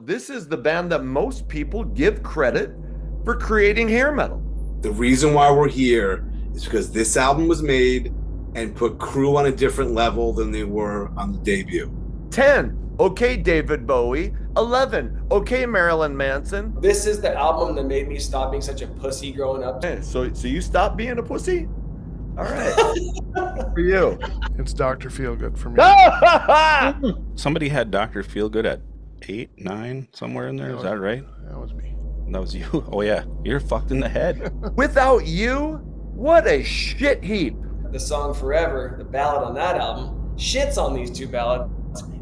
this is the band that most people give credit for creating hair metal. The reason why we're here is because this album was made and put Crue on a different level than they were on the debut. 10, okay, David Bowie. 11, okay, Marilyn Manson. This is the album that made me stop being such a pussy growing up. Hey, so you stopped being a pussy? All right. For you. It's Dr. Feelgood for me. Somebody had Dr. Feelgood at 8, 9, somewhere in there. Is that right? That was me. That was you. Oh, yeah. You're fucked in the head. Without You, what a shit heap. The song Forever, the ballad on that album, shits on these two ballads.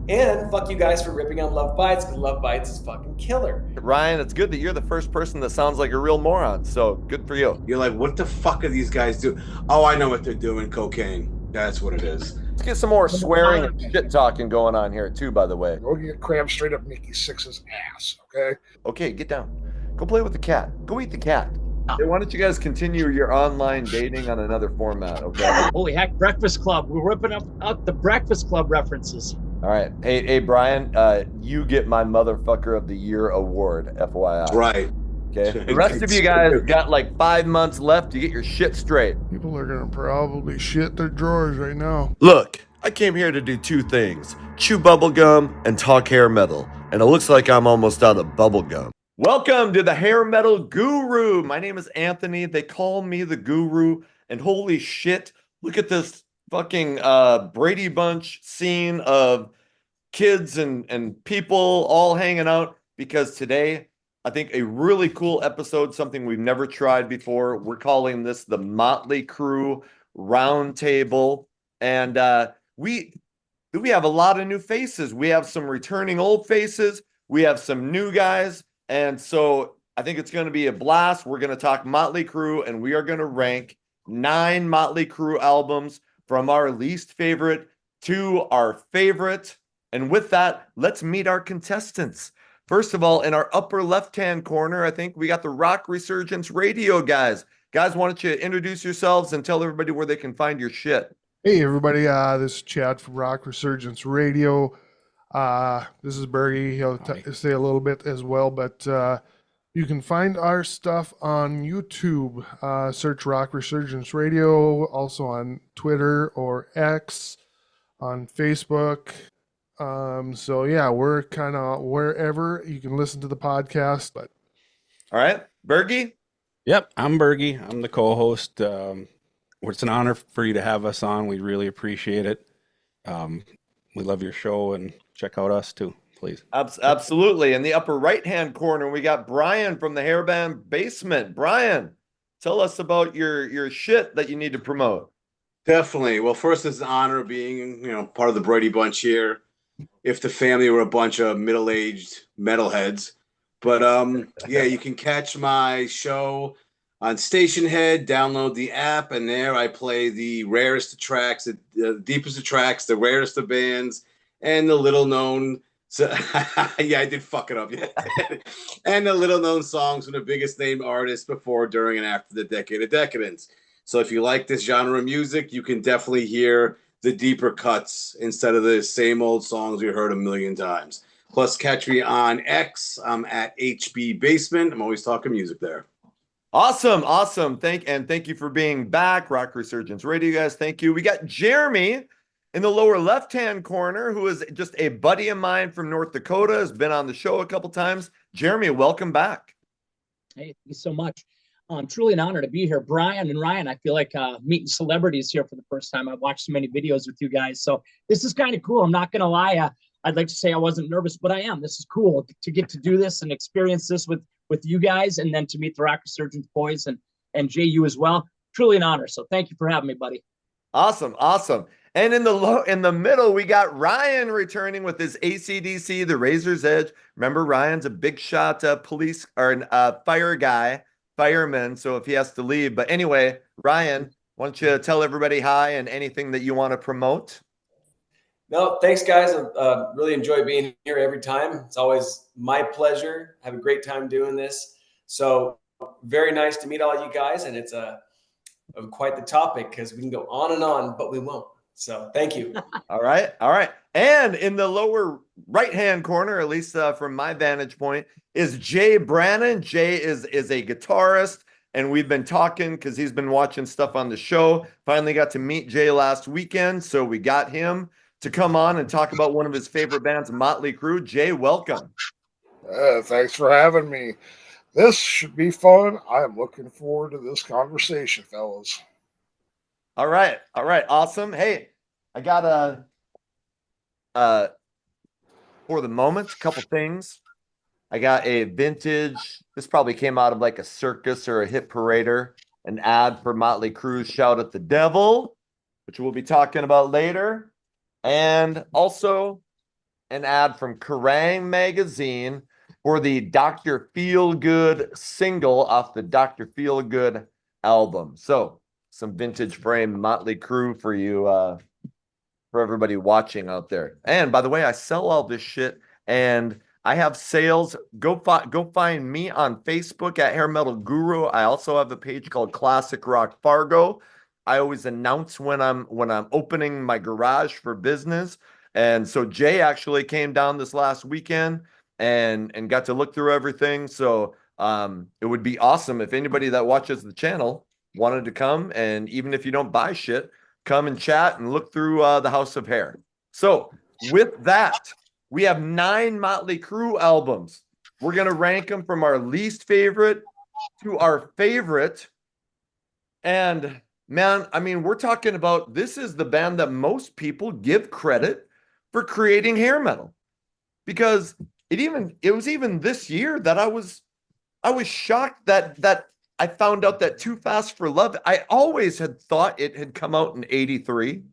And fuck you guys for ripping on Love Bites, because Love Bites is fucking killer. Ryan, it's good that you're the first person that sounds like a real moron, so good for you. You're like, what the fuck are these guys doing? Oh, I know what they're doing. Cocaine. That's what it is. Let's get some more swearing and shit talking going on here, too, by the way. Go get crammed straight up Nikki Sixx's ass, okay? Okay, get down. Go play with the cat. Go eat the cat. Hey, why don't you guys continue your online dating on another format, okay? Holy heck, Breakfast Club. We're ripping out the Breakfast Club references. All right. Hey, Brian, you get my Motherfucker of the Year award, FYI. Right. Okay. The rest of you guys got like 5 months left to get your shit straight. People are gonna probably shit their drawers right now. Look, I came here to do two things: chew bubblegum and talk hair metal. And it looks like I'm almost out of bubblegum. Welcome to the Hair Metal Guru. My name is Anthony. They call me the Guru. And holy shit, look at this fucking Brady Bunch scene of kids and people all hanging out, because today I think a really cool episode, something we've never tried before. We're calling this the Motley Crue Roundtable, and we have a lot of new faces. We have some returning old faces. We have some new guys, and so I think it's going to be a blast. We're going to talk Motley Crue, and we are going to rank 9 Motley Crue albums from our least favorite to our favorite. And with that, let's meet our contestants. First of all, in our upper left-hand corner, I think we got the Rock Resurgence Radio guys. Guys, why don't you introduce yourselves and tell everybody where they can find your shit? Hey, everybody. This is Chad from Rock Resurgence Radio. This is Bergy. He'll say a little bit as well, but you can find our stuff on YouTube. Search Rock Resurgence Radio, also on Twitter or X, on Facebook. So yeah, we're kind of wherever you can listen to the podcast. But all right, Bergy. Yep, I'm Bergy. I'm the co-host. It's an honor for you to have us on. We really appreciate it. We love your show, and check out us too, please. Absolutely. In the upper right-hand corner, we got Bryan from the Hairband Basement. Bryan, tell us about your shit that you need to promote. Definitely. Well, first, it's an honor being, part of the Brady Bunch here. If the family were a bunch of middle-aged metalheads. But yeah, you can catch my show on Stationhead. Download the app, and there I play the rarest of tracks, the deepest of tracks, the rarest of bands, and the little-known. So, yeah, I did fuck it up. Yeah. And the little-known songs from the biggest name artists before, during, and after the Decade of Decadence. So if you like this genre of music, you can definitely hear the deeper cuts instead of the same old songs we heard a million times. Plus, catch me on X. I'm at HB Basement. I'm always talking music there. Awesome. Thank you for being back. Rock Resurgence Radio, guys. Thank you. We got Jeremy in the lower left-hand corner, who is just a buddy of mine from North Dakota, has been on the show a couple times. Jeremy, welcome back. Hey, thank you so much. Truly an honor to be here. Bryan and Ryan, I feel like meeting celebrities here for the first time. I've watched so many videos with you guys, so this is kind of cool. I'm not going to lie. I'd like to say I wasn't nervous, but I am. This is cool to get to do this and experience this with you guys, and then to meet the Rock Resurgence boys and JU as well. Truly an honor, so thank you for having me, buddy. Awesome. And in the middle, we got Ryan returning with his AC/DC, the Razor's Edge. Remember, Ryan's a big shot police or fireman, so if he has to leave. But anyway, Ryan, why don't you tell everybody hi and anything that you want to promote? No, thanks, guys. I really enjoy being here every time. It's always my pleasure. I have a great time doing this. So very nice to meet all you guys, and it's quite the topic, because we can go on and on, but we won't. So thank you. All right. And in the lower right-hand corner, at least from my vantage point, is Jay Brannon. Jay is a guitarist, and we've been talking because he's been watching stuff on the show. Finally got to meet Jay last weekend, so we got him to come on and talk about one of his favorite bands, Motley Crue. Jay, welcome. Thanks for having me. This should be fun. I am looking forward to this conversation, fellas. All right, awesome. Hey, I got for the moment, a couple things. I got a vintage, this probably came out of like a circus or a hit parader, an ad for Motley Crue's Shout at the Devil, which we'll be talking about later. And also an ad from Kerrang! Magazine for the Dr. Feelgood single off the Dr. Feelgood album. So some vintage frame Motley Crue for you, for everybody watching out there. And by the way, I sell all this shit, and I have sales. Go find me on Facebook at Hair Metal Guru. I also have a page called Classic Rock Fargo. I always announce when I'm opening my garage for business. And so Jay actually came down this last weekend and got to look through everything. So it would be awesome if anybody that watches the channel wanted to come, and even if you don't buy shit, come and chat and look through the House of Hair. So with that, we have 9 Motley Crue albums. We're going to rank them from our least favorite to our favorite. And man, I mean, we're talking about, this is the band that most people give credit for creating hair metal, because it was even this year that I was shocked that I found out that Too Fast for Love, I always had thought it had come out in 83,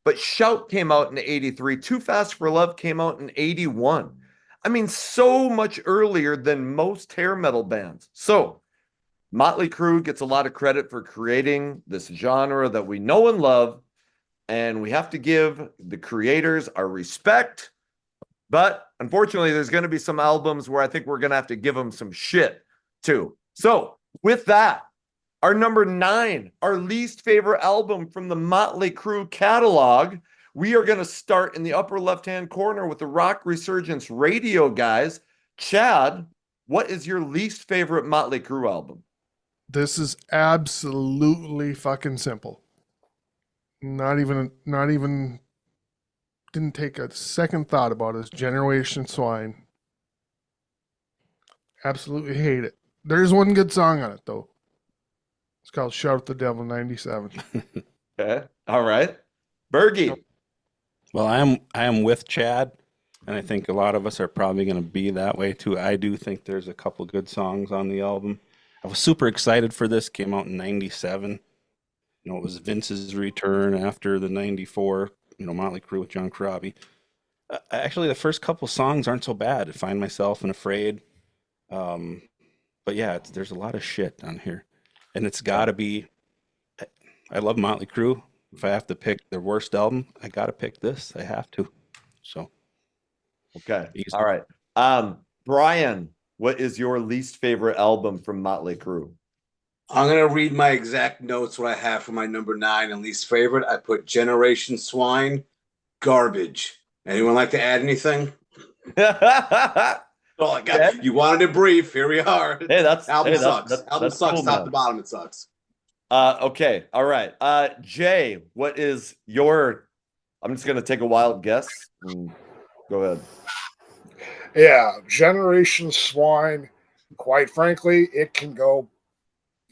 but Shout came out in 83. Too Fast for Love came out in 81. I mean, so much earlier than most hair metal bands. So Motley Crue gets a lot of credit for creating this genre that we know and love, and we have to give the creators our respect. But unfortunately, there's going to be some albums where I think we're going to have to give them some shit too. So with that, our number 9, our least favorite album from the Motley Crue catalog, we are going to start in the upper left-hand corner with the Rock Resurgence Radio guys. Chad, what is your least favorite Motley Crue album? This is absolutely fucking simple. Not even didn't take a second thought about it. It's Generation Swine. Absolutely hate it. There's one good song on it though. It's called Shout at the Devil 97. Okay. All right. Bergy. Well, I am with Chad, and I think a lot of us are probably going to be that way too. I do think there's a couple good songs on the album. I was super excited for this. Came out in 97. You know, it was Vince's return after the 94, Motley Crue with John Corabi. Actually, the first couple songs aren't so bad. Find Myself and Afraid. But yeah, there's a lot of shit on here. And it's got to be, I love Motley Crue. If I have to pick their worst album, I got to pick this. I have to. So. Okay. Easy. All right. Bryan, what is your least favorite album from Motley Crue? I'm going to read my exact notes, what I have for my number 9 and least favorite. I put Generation Swine, garbage. Anyone like to add anything? Oh, I got. Yeah. You wanted it brief. Here we are. Hey, album sucks. Album sucks. Cool, top to bottom, it sucks. Okay. All right. Jay, what is your? I'm just gonna take a wild guess. Go ahead. Yeah, Generation Swine. Quite frankly, it can go.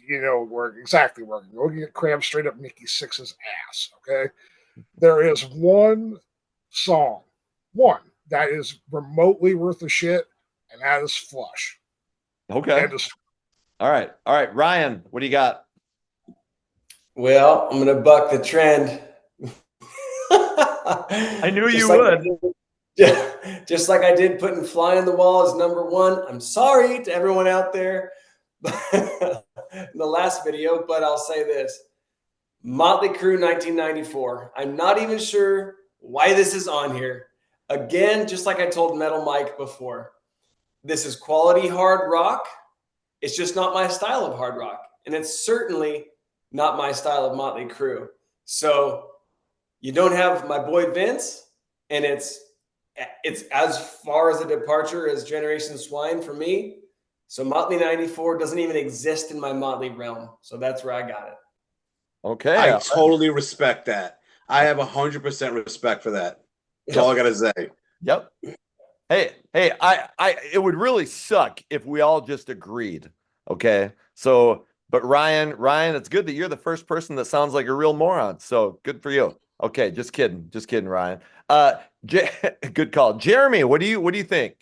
Where it can go get crammed straight up Nikki Sixx's ass. Okay, there is one song, that is remotely worth a shit. And that is Flush. Okay. All right. Ryan, what do you got? Well, I'm going to buck the trend. I knew you would. Just like I did putting Fly on the Wall as number 1. I'm sorry to everyone out there in the last video, but I'll say this. Motley Crue 1994. I'm not even sure why this is on here. Again, just like I told Metal Mike before. This is quality hard rock. It's just not my style of hard rock. And it's certainly not my style of Motley Crue. So you don't have my boy Vince, and it's it's as far as a departure as Generation Swine for me. So Motley 94 doesn't even exist in my Motley realm. So that's where I got it. Okay. I totally respect that. I have 100% respect for that. That's all I gotta say. Yep. Hey, it would really suck if we all just agreed. Okay. So, but Ryan, it's good that you're the first person that sounds like a real moron. So good for you. Okay, just kidding, Ryan. Good call, Jeremy. What do you think?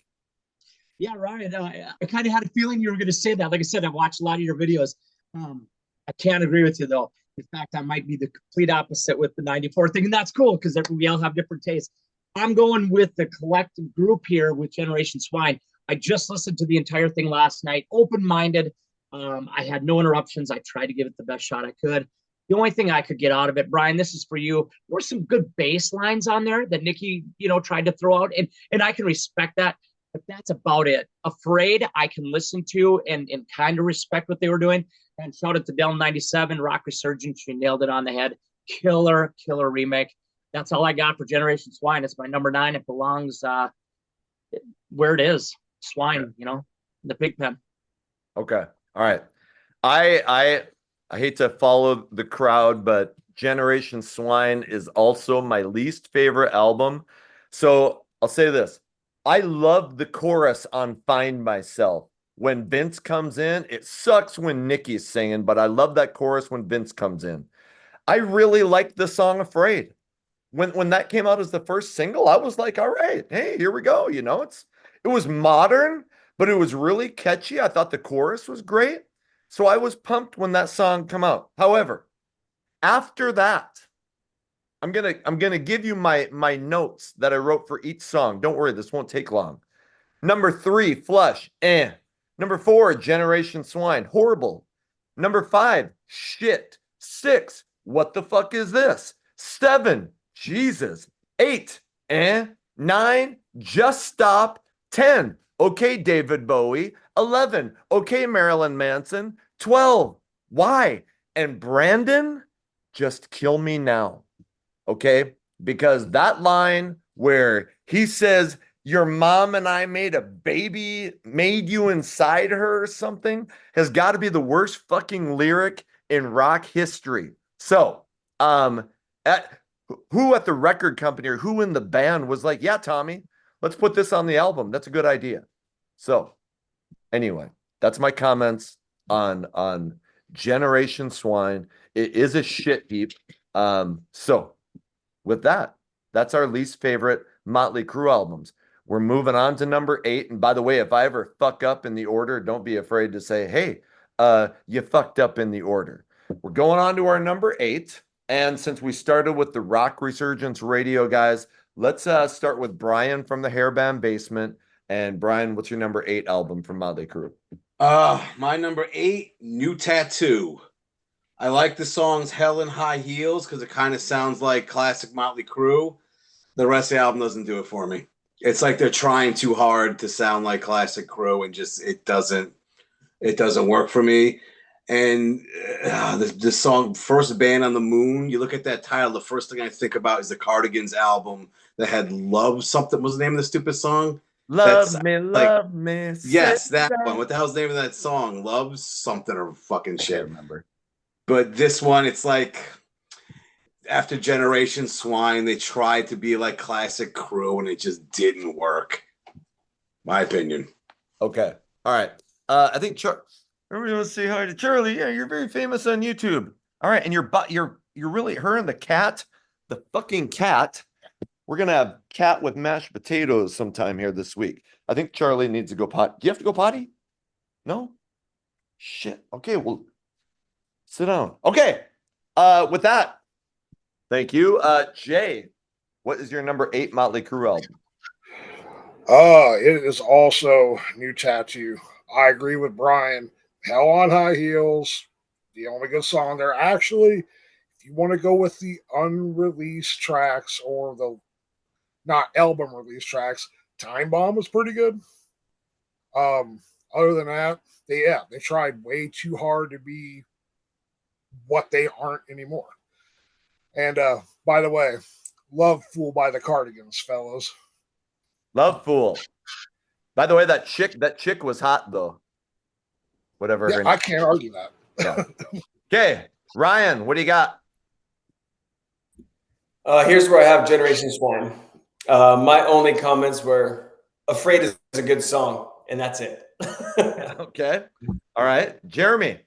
Yeah, Ryan. I kind of had a feeling you were going to say that. Like I said, I watched a lot of your videos. I can't agree with you though. In fact, I might be the complete opposite with the 94 thing, and that's cool because we all have different tastes. I'm going with the collective group here with Generation Swine. I just listened to the entire thing last night, open-minded. I had no interruptions. I tried to give it the best shot I could. The only thing I could get out of it, Brian, this is for you. There were some good bass lines on there that Nikki, tried to throw out, and I can respect that. But that's about it. Afraid I can listen to and kind of respect what they were doing. And shout out to Del 97, Rock Resurgence. She nailed it on the head. Killer remake. That's all I got for Generation Swine. It's my number 9. It belongs where it is. Swine, the pig pen. Okay. All right. I hate to follow the crowd, but Generation Swine is also my least favorite album. So I'll say this. I love the chorus on Find Myself. When Vince comes in, it sucks when Nikki's singing, but I love that chorus when Vince comes in. I really like the song Afraid. When that came out as the first single, I was like, all right, hey, here we go. It was modern, but it was really catchy. I thought the chorus was great. So I was pumped when that song came out. However, after that, I'm gonna give you my notes that I wrote for each song. Don't worry, this won't take long. Number 3, Flush, eh. Number 4, Generation Swine, horrible. Number 5, shit. 6, what the fuck is this? 7, Jesus. 8, eh. 9, Just Stop. 10, okay, David Bowie. 11, okay, Marilyn Manson. 12, why? And Brandon, Just Kill Me Now. Okay? Because that line where he says, your mom and I made a baby, made you inside her or something, has got to be the worst fucking lyric in rock history. So, who at the record company or who in the band was like, yeah, Tommy, let's put this on the album. That's a good idea. So, anyway, that's my comments on Generation Swine. It is a shit heap. So, with that, that's our least favorite Motley Crue albums. We're moving on to number 8. And by the way, if I ever fuck up in the order, don't be afraid to say, hey, you fucked up in the order. We're going on to our number 8. And since we started with the Rock Resurgence Radio guys, let's start with Bryan from the Hairband Basement. And Bryan, what's your number 8 album from Motley Crue? My number 8, New Tattoo. I like the songs Hell in High Heels because it kind of sounds like classic Motley Crue. The rest of the album doesn't do it for me. It's like they're trying too hard to sound like classic Crue, and just it doesn't work for me. And the song First Band on the Moon, you look at that title, the first thing I think about is the Cardigans album that had Love Something. What was the name of the stupid song? Love me. Yes, that one. What the hell's the name of that song? Love something or fucking shit. I can't remember. But this one, it's like after Generation Swine, they tried to be like classic Crue, and it just didn't work. My opinion. Okay. All right. I think everybody wants to say hi to Charlie. Yeah, you're very famous on YouTube. All right, and you're really her and the cat, the fucking cat. We're gonna have cat with mashed potatoes sometime here this week. I think Charlie needs to go potty. Do you have to go potty? No? Shit. Okay, well, sit down. Okay. With that, thank you. Jay, what is your number 8 Motley Crue album? It is also New Tattoo. I agree with Bryan. Hell on High Heels, the only good song there. Actually, if you want to go with the unreleased tracks or the not album release tracks, Time Bomb was pretty good. Other than that, they tried way too hard to be what they aren't anymore. And by the way, love Fool by the Cardigans, fellas. Love Fool. By the way, that chick was hot though. Whatever Yeah, her name. I can't argue that. Yeah. Okay, Ryan, what do you got? Here's where I have Generation Swine. My only comments were, "Afraid" is a good song, and that's it. Okay. All right, Jeremy.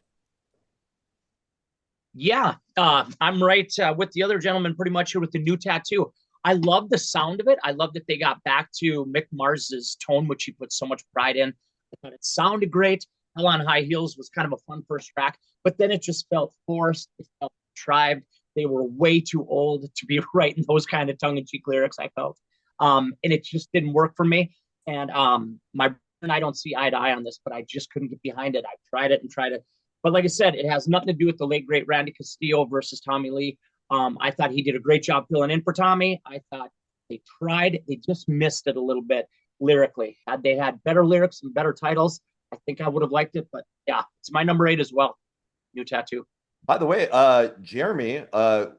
Yeah, I'm right with the other gentleman pretty much here with the new tattoo. I love the sound of it. I love that they got back to Mick Mars's tone, which he put so much pride in. I thought it sounded great. Hell on High Heels was kind of a fun first track, but then it just felt forced. It felt contrived. They were way too old to be writing those kind of tongue-in-cheek lyrics, I felt. And it just didn't work for me. And my brother and I don't see eye to eye on this, but I just couldn't get behind it. I tried it and tried it. But like I said, it has nothing to do with the late, great Randy Castillo versus Tommy Lee. I thought he did a great job filling in for Tommy. I thought they tried. They just missed it a little bit lyrically. Had they had better lyrics and better titles, I think I would have liked it. But yeah, it's my number 8 as well. New tattoo. By the way, Jeremy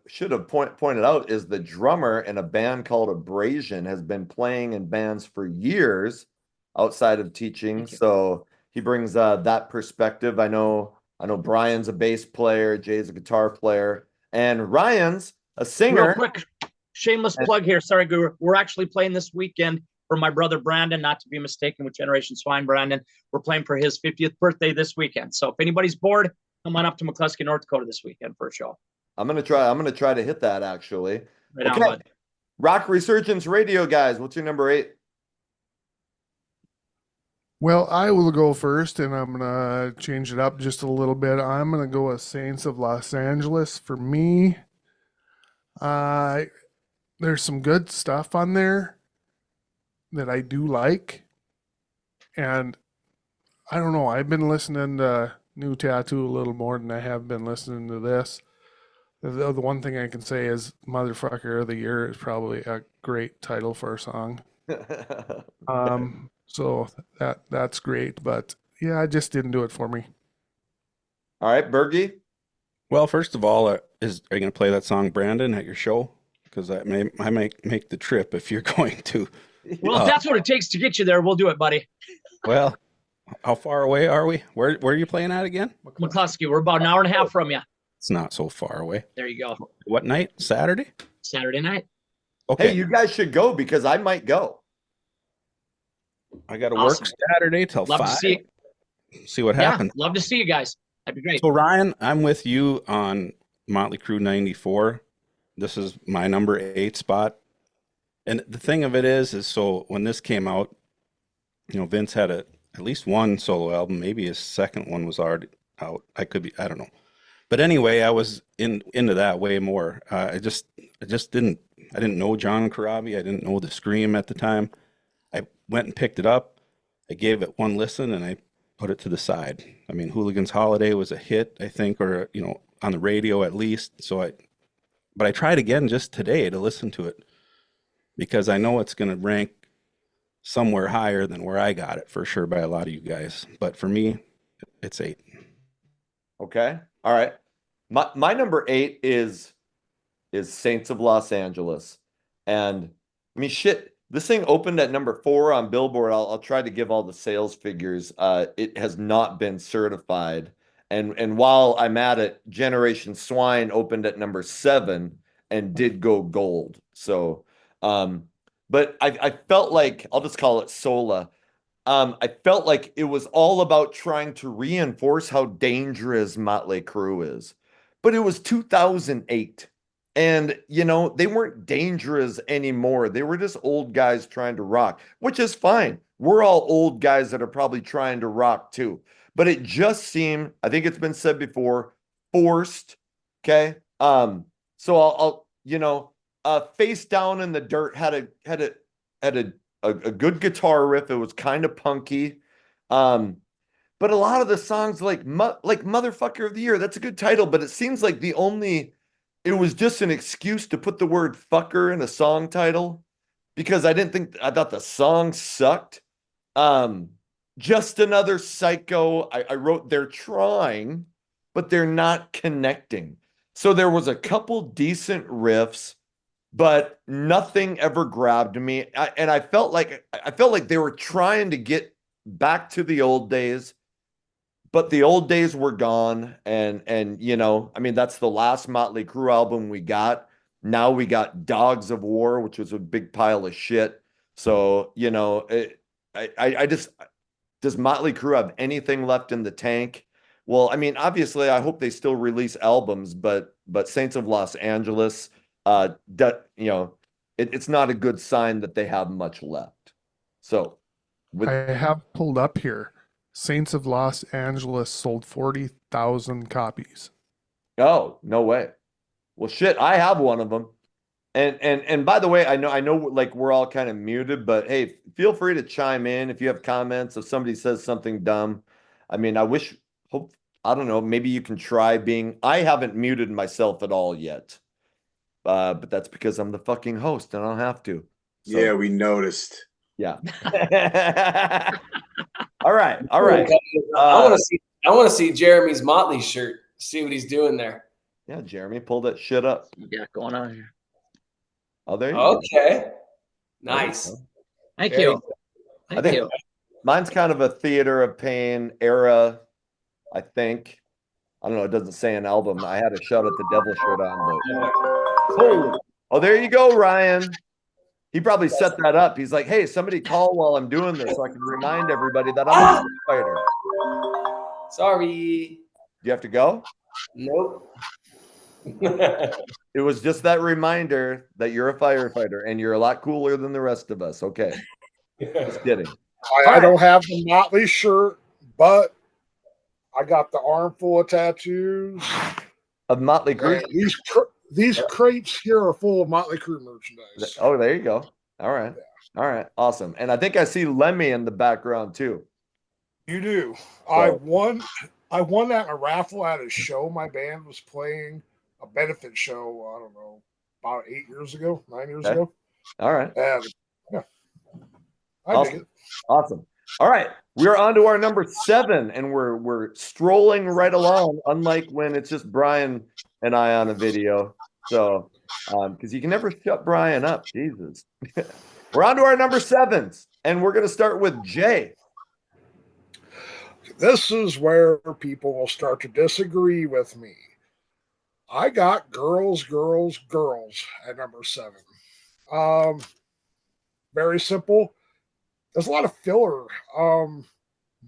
should have pointed out is the drummer in a band called Abrasion has been playing in bands for years outside of teaching. So he brings that perspective. I know Bryan's a bass player, Jay's a guitar player, and Ryan's a singer. Real quick, shameless plug here. Sorry, Guru. We're actually playing this weekend for my brother Brandon, not to be mistaken with Generation Swine Brandon. We're playing for his 50th birthday this weekend. So if anybody's bored, come on up to McCluskey, North Dakota this weekend for a show. I'm gonna try to hit that actually. Right on, bud. Rock Resurgence Radio, guys. What's your number 8? Well, I will go first, and I'm going to change it up just a little bit. I'm going to go with Saints of Los Angeles. For me, there's some good stuff on there that I do like. And I don't know, I've been listening to New Tattoo a little more than I have been listening to this. The one thing I can say is Motherfucker of the Year is probably a great title for a song. So that's great, but yeah, it just didn't do it for me. All right, Bergy. Well, first of all, are you going to play that song, Brandon, at your show? Because I might make the trip if you're going to. Well, if that's what it takes to get you there, we'll do it, buddy. Well, how far away are we? Where are you playing at again? McCluskey. We're about an hour and a half from you. It's not so far away. There you go. What night? Saturday? Saturday night. Okay. Hey, you guys should go because I might go. I got to work Saturday till 5. To see what happens. Love to see you guys. That'd be great. So Ryan, I'm with you on Motley Crue 94. This is my number 8 spot. And the thing of it is so when this came out, Vince had at least one solo album. Maybe his second one was already out. I don't know. But anyway, I was into that way more. I didn't know John Corabi. I didn't know the Scream at the time. I went and picked it up. I gave it one listen and I put it to the side. I mean, Hooligan's Holiday was a hit, I think, or on the radio at least. But I tried again just today to listen to it because I know it's going to rank somewhere higher than where I got it for sure by a lot of you guys. But for me, it's 8. Okay. All right. My number 8 is Saints of Los Angeles. And I mean, shit, this thing opened at number 4 on Billboard. I'll try to give all the sales figures. It has not been certified. And while I'm at it, Generation Swine opened at number 7 and did go gold. So, but I felt like, I'll just call it Sola. I felt like it was all about trying to reinforce how dangerous Motley Crue is. But it was 2008. And, they weren't dangerous anymore. They were just old guys trying to rock, which is fine. We're all old guys that are probably trying to rock too. But it just seemed, I think it's been said before, forced. Okay. So I'll Face Down in the Dirt had a good guitar riff. It was kind of punky. But a lot of the songs like Motherfucker of the Year, that's a good title, but it seems like it was just an excuse to put the word fucker in a song title because I thought the song sucked. Just Another Psycho. I wrote, they're trying, but they're not connecting. So there was a couple decent riffs. but nothing ever grabbed me. And I felt like they were trying to get back to the old days, but the old days were gone. And you know, I mean, that's the last Motley Crue album we got. Now we got Dogs of War, which was a big pile of shit. So, you know, I just, does Motley Crue have anything left in the tank? Well, I mean, obviously, I hope they still release albums, but Saints of Los Angeles, you know, it's not a good sign that they have much left. So, I have pulled up here. Saints of Los Angeles sold 40,000 copies. Oh, no way. Well, shit, I have one of them. And by the way, I know like we're all kind of muted, but hey, feel free to chime in if you have comments, if somebody says something dumb. I mean, I don't know, maybe you can try being, I haven't muted myself at all yet. But that's because I'm the fucking host and I don't have to. So, yeah, we noticed. Yeah. All right. I want to see Jeremy's Motley shirt. See what he's doing there. Yeah, Jeremy, pull that shit up. Yeah, going on here. Oh, there you go. Okay. Nice. Thank you. I think mine's kind of a Theater of Pain era, I think. I don't know. It doesn't say an album. I had a Shout at the Devil shirt on. But... Oh, there you go, Ryan. He probably set that up. He's like, hey, somebody call while I'm doing this so I can remind everybody that I'm a fighter. Sorry. Do you have to go? Nope. It was just that reminder that you're a firefighter and you're a lot cooler than the rest of us. Okay. Just kidding. I don't have the Motley shirt, but I got the armful of tattoos. Of Motley Crue? These crates here are full of Motley Crue merchandise. Oh, there you go. All right. Yeah. All right. Awesome. And I think I see Lemmy in the background too. You do. So. I won that in a raffle at a show my band was playing, a benefit show, I don't know, about 9 years ago. All right. And yeah. Awesome. Awesome. All right. We're on to our number 7, and we're strolling right along, unlike when it's just Bryan and I on a video. So, because you can never shut Bryan up. Jesus. We're on to our number 7s, and we're going to start with Jay. This is where people will start to disagree with me. I got Girls, Girls, Girls at number 7. Very simple. There's a lot of filler.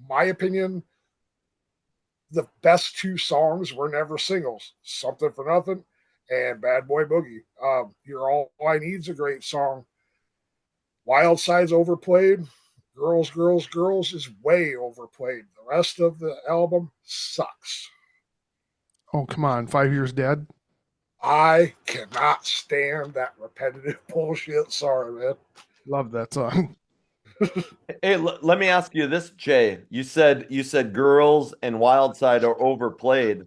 My opinion, the best 2 songs were never singles. Something for Nothing and Bad Boy Boogie. You're All I Need's a great song. Wild Side's overplayed. Girls, Girls, Girls is way overplayed. The rest of the album sucks. Oh, come on. 5 Years Dead? I cannot stand that repetitive bullshit. Sorry, man. Love that song. Hey, let me ask you this, Jay. You said Girls and Wild Side are overplayed.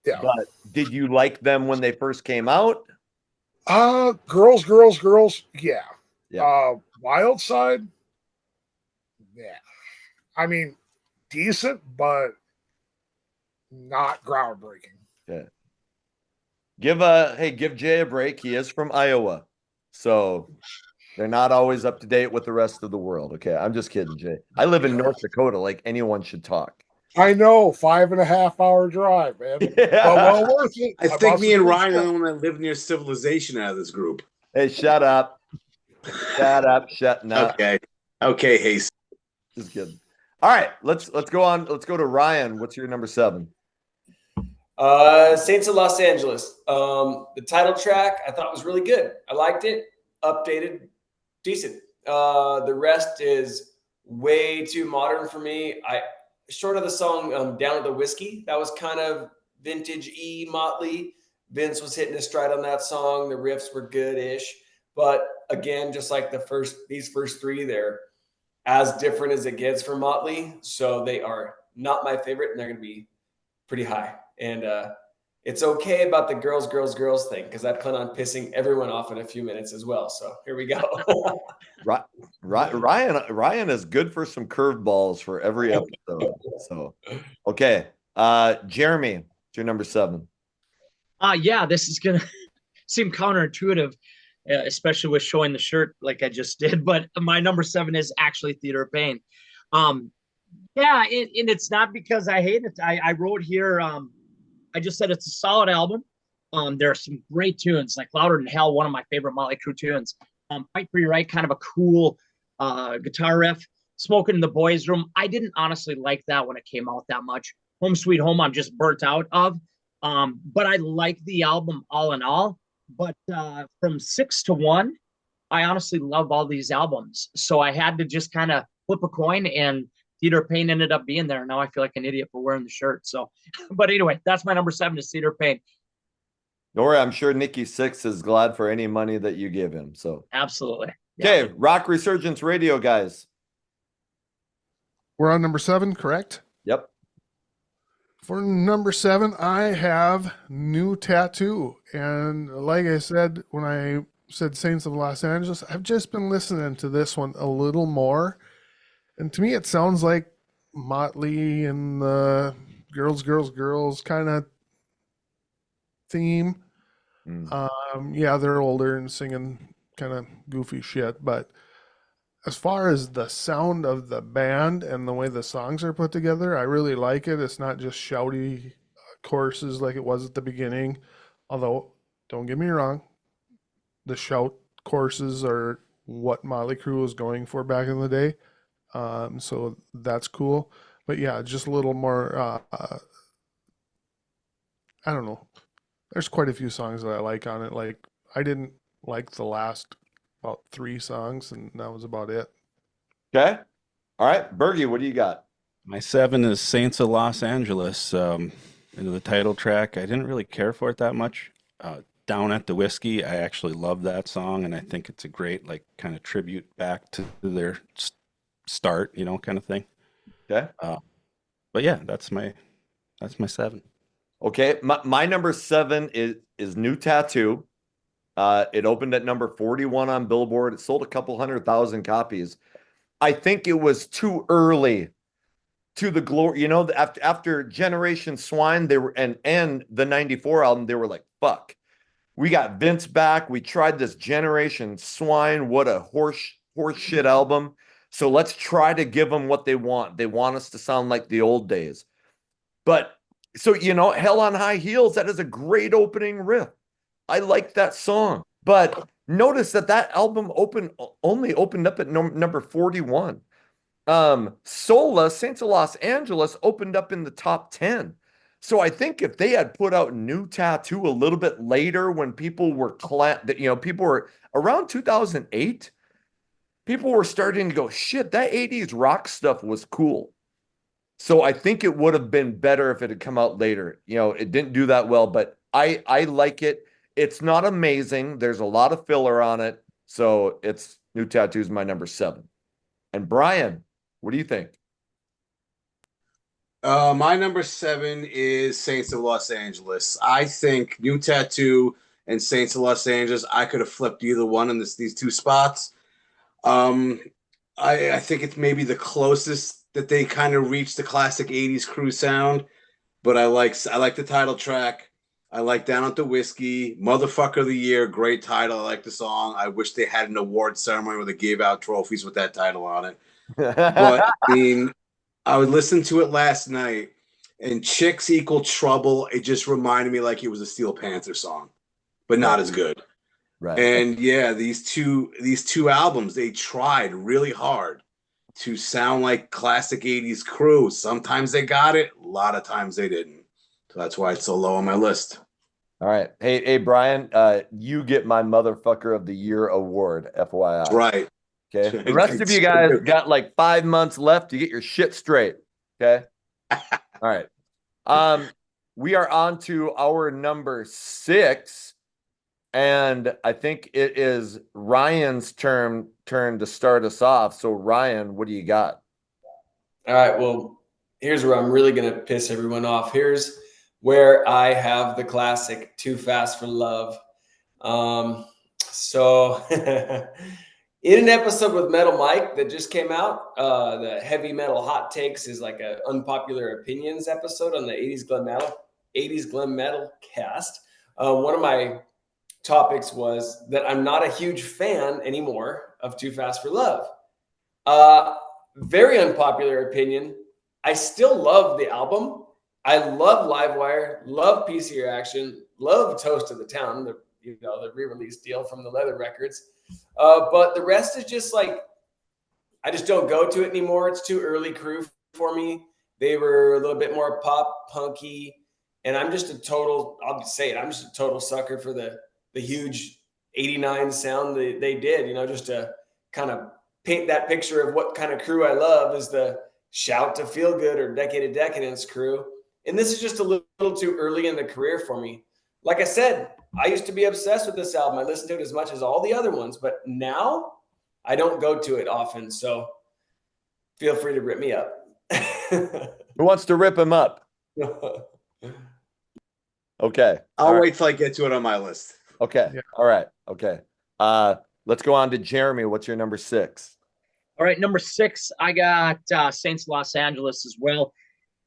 Yeah. But did you like them when they first came out? Girls, Girls, Girls. Yeah. Yeah. Wild Side. Yeah. I mean, decent, but not groundbreaking. Yeah. Give Jay a break. He is from Iowa. So they're not always up to date with the rest of the world. Okay. I'm just kidding, Jay. I live in North Dakota, like anyone should talk. I know, 5.5 hour drive, man. Yeah. But well worth it. I think me and Ryan are the one that live near civilization out of this group. Hey, shut up. Shut up. Shutting up. Okay, Hayes. Just kidding. All right, let's go on. Let's go to Ryan. What's your number 7? Saints of Los Angeles. The title track I thought was really good. I liked it. Updated, decent. The rest is way too modern for me. Short of the song Down with the Whiskey, that was kind of vintage-y Motley. Vince was hitting a stride on that song. The riffs were good-ish. But again, just like these first 3, they're as different as it gets for Motley. So they are not my favorite, and they're going to be pretty high. And it's okay about the girls, girls, girls thing, because I plan on pissing everyone off in a few minutes as well. So here we go. Ryan is good for some curveballs for every episode. So, okay. Jeremy, it's your number 7. Yeah, this is going to seem counterintuitive. especially with showing the shirt like I just did. But my number 7 is actually Theater of Pain. Yeah, and it's not because I hate it. I wrote here, I just said it's a solid album. There are some great tunes, like Louder Than Hell, one of my favorite Motley Crue tunes. Fight for Your Right, kind of a cool guitar riff. Smoking in the Boys' Room, I didn't honestly like that when it came out that much. Home Sweet Home, I'm just burnt out of. But I like the album all in all. But from 6 to 1, I honestly love all these albums. So I had to just kind of flip a coin, and Theater of Pain ended up being there. Now I feel like an idiot for wearing the shirt. So, but anyway, that's my number 7 is Theater of Pain. Don't worry, I'm sure Nikki Sixx is glad for any money that you give him. So absolutely. Okay, Yeah. Rock Resurgence Radio, guys. We're on number 7, correct? Yep. For number 7, I have New Tattoo. And like I said, when I said Saints of Los Angeles, I've just been listening to this one a little more. And to me, it sounds like Motley and the girls, girls, girls kind of theme. Yeah, they're older and singing kind of goofy shit. But as far as the sound of the band and the way the songs are put together, I really like it. It's not just shouty choruses like it was at the beginning. Although, don't get me wrong, the shout choruses are what Motley Crue was going for back in the day. So that's cool. But yeah, just a little more, I don't know. There's quite a few songs that I like on it. Like, I didn't like the last about 3 songs, and that was about it. Okay. All right. Bergy, what do you got? My 7 is Saints of Los Angeles. Into the title track, I didn't really care for it that much. Down at the Whiskey, I actually love that song, and I think it's a great, like, kind of tribute back to their start, you know, kind of thing. Okay. But yeah, that's my 7. Okay. My number 7 is New Tattoo. It opened at number 41 on Billboard. It sold a couple 100,000 copies. I think it was too early to the glory. You know, after Generation Swine, they were and the 94 album, they were like, fuck. We got Vince back. We tried this Generation Swine. What a horse shit album. So let's try to give them what they want. They want us to sound like the old days. But so, you know, Hell on High Heels, that is a great opening riff. I like that song. But notice that album only opened up at number 41. Sola, Saints of Los Angeles, opened up in the top 10. So I think if they had put out New Tattoo a little bit later, when people were people were around 2008, people were starting to go, shit, that 80s rock stuff was cool. So I think it would have been better if it had come out later. You know, it didn't do that well, but I like it. It's not amazing. There's a lot of filler on it. So it's New Tattoo is my number 7. And Bryan, what do you think? My number 7 is Saints of Los Angeles. I think New Tattoo and Saints of Los Angeles, I could have flipped either one in these 2 spots. I think it's maybe the closest that they kind of reached the classic 80s Crue sound, but I like the title track. I like Down at the Whiskey, Motherfucker of the Year, great title. I like the song. I wish they had an award ceremony where they gave out trophies with that title on it. But I mean, I would listen to it last night, and Chicks Equal Trouble, it just reminded me like it was a Steel Panther song, but not as good. Right. And yeah, these two albums, they tried really hard to sound like classic 80s Crue. Sometimes they got it, a lot of times they didn't. So that's why it's so low on my list. All right. Hey, Bryan, you get my Motherfucker of the Year award, FYI. That's right. Okay. The rest of you guys got like 5 months left to get your shit straight. Okay. All right. We are on to our number 6. And I think it is Ryan's turn to start us off. So Ryan, what do you got? All right. Well, here's where I'm really going to piss everyone off. Here's where I have the classic Too Fast for Love. So in an episode with Metal Mike that just came out, the Heavy Metal Hot Takes is like an unpopular opinions episode on the 80s glam metal cast. One of my topics was that I'm not a huge fan anymore of Too Fast for Love. Very unpopular opinion. I still love the album. I love Livewire, love PC Reaction, love Toast of the Town, the re-release deal from the Leather Records. But the rest is just like, I just don't go to it anymore. It's too early Crew for me. They were a little bit more pop punky, and I'm just I'll just say it, I'm just a total sucker for the huge 89 sound they did, just to kind of paint that picture of what kind of crew I love is the Shout to Feel Good or Decade of Decadence crew. And this is just a little too early in the career for me. Like I said, I used to be obsessed with this album. I listened to it as much as all the other ones, but now I don't go to it often. So feel free to rip me up. Who wants to rip him up? Okay. I'll wait till I get to it on my list. Okay. Yeah. All right. Okay. Let's go on to Jeremy. What's your number 6? All right. Number 6, I got Saints Los Angeles as well.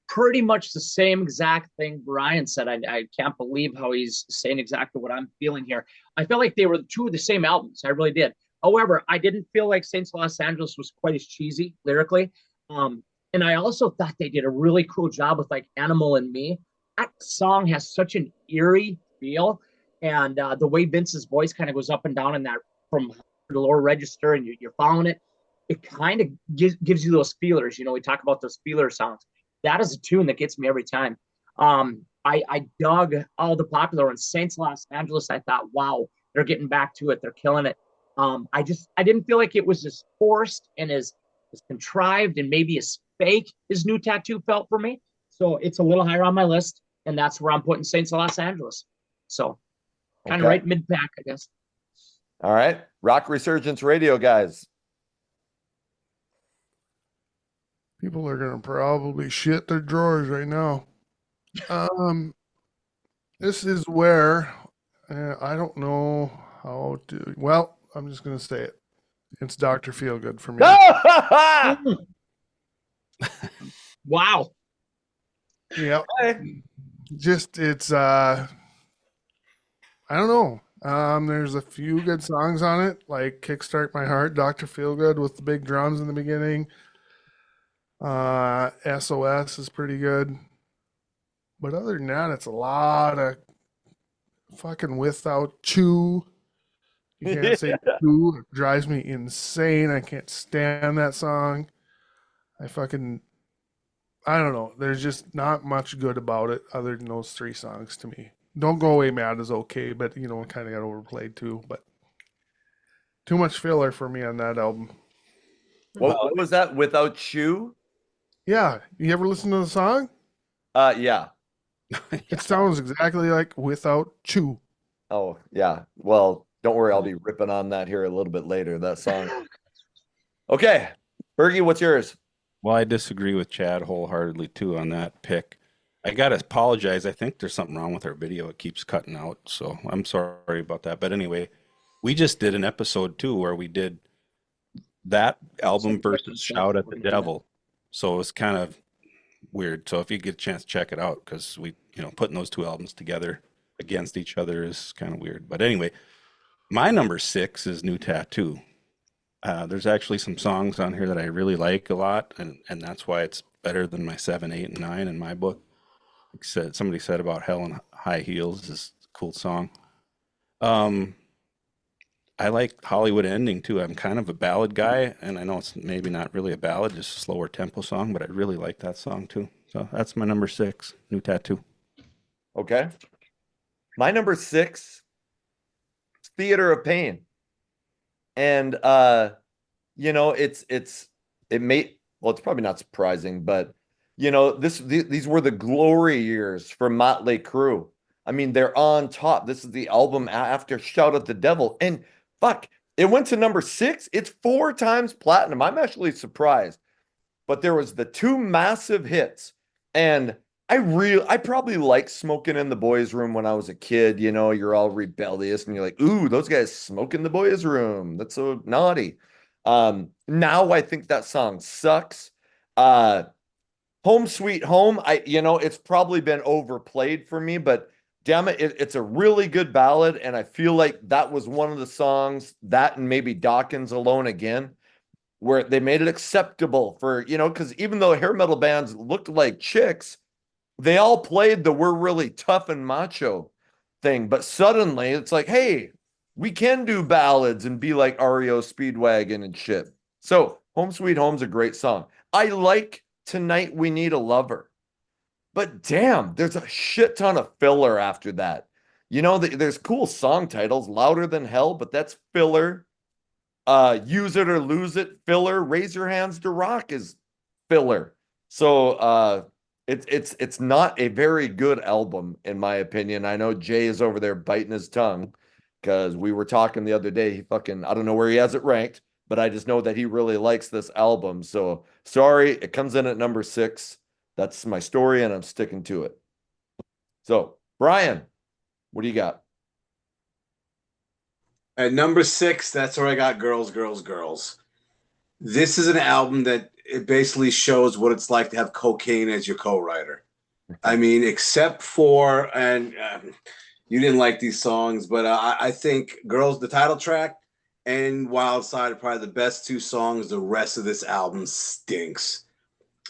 Pretty much the same exact thing Bryan said. I can't believe how he's saying exactly what I'm feeling here. I felt like they were two of the same albums. I really did. However, I didn't feel like Saints Los Angeles was quite as cheesy lyrically. And I also thought they did a really cool job with like Animal and Me. That song has such an eerie feel. And the way Vince's voice kind of goes up and down in that from the lower register and you're following it, it kind of gives you those feelers. We talk about those feeler sounds. That is a tune that gets me every time. I dug all the popular ones. Saints Los Angeles, I thought, wow, they're getting back to it. They're killing it. I didn't feel like it was as forced and as contrived and maybe as fake as New Tattoo felt for me. So it's a little higher on my list, and that's where I'm putting Saints Los Angeles. So kind of right mid-pack, I guess. All right. Rock Resurgence Radio, guys. People are going to probably shit their drawers right now. This is where I don't know how to. Well, I'm just going to say it. It's Dr. Feelgood for me. Wow. Yeah. Just it's I don't know. There's a few good songs on it, like Kickstart My Heart, Dr. Feelgood with the big drums in the beginning. SOS is pretty good. But other than that, it's a lot of fucking Without Chew. You can't say Chew. It drives me insane. I can't stand that song. I don't know. There's just not much good about it other than those 3 songs to me. Don't Go Away Mad is okay, but it kind of got overplayed too. But too much filler for me on that album. What was that? Without Chew? Yeah. You ever listen to the song? Yeah. It sounds exactly like Without Chew. Oh, yeah. Well, don't worry. I'll be ripping on that here a little bit later, that song. Okay. Bergy, what's yours? Well, I disagree with Chad wholeheartedly, too, on that pick. I got to apologize. I think there's something wrong with our video. It keeps cutting out, so I'm sorry about that. But anyway, we just did an episode, too, where we did that album versus Shout at the Devil. So it was kind of weird. So if you get a chance, check it out, because we, putting those 2 albums together against each other is kind of weird. But anyway, my number 6 is New Tattoo. There's actually some songs on here that I really like a lot, and that's why it's better than my 7, 8, and 9 in my book. Like somebody said about Hell in High Heels is a cool song. I like Hollywood Ending too. I'm kind of a ballad guy, and I know it's maybe not really a ballad, just a slower tempo song, but I really like that song too. So that's my number 6, New Tattoo. Okay. My number 6, Theater of Pain. And it's probably not surprising, but these were the glory years for Motley Crue. I mean, they're on top. This is the album after Shout at the Devil. And fuck, it went to number 6. It's 4 times platinum. I'm actually surprised. But there was the 2 massive hits. And I probably liked Smoking in the Boys' Room when I was a kid. You're all rebellious and you're like, ooh, those guys smoke in the boys' room. That's so naughty. Now I think that song sucks. Home Sweet Home, it's probably been overplayed for me, but damn it, it's a really good ballad, and I feel like that was one of the songs, that and maybe Dawkins Alone Again, where they made it acceptable for, because even though hair metal bands looked like chicks, they all played the "we're really tough and macho" thing. But suddenly it's like, hey, we can do ballads and be like REO Speedwagon and shit. So Home Sweet Home's a great song. I like Tonight We Need a Lover. But damn, there's a shit ton of filler after that. There's cool song titles, Louder Than Hell, but that's filler. Use It or Lose It, filler. Raise Your Hands to Rock is filler. So it's not a very good album, in my opinion. I know Jay is over there biting his tongue because we were talking the other day. I don't know where he has it ranked, but I just know that he really likes this album. So sorry, it comes in at number 6. That's my story, and I'm sticking to it. So, Bryan, what do you got? At number 6, that's where I got Girls, Girls, Girls. This is an album that it basically shows what it's like to have cocaine as your co-writer. I mean, except for, and you didn't like these songs, but I think Girls, the title track, and Wild Side are probably the best 2 songs. The rest of this album stinks.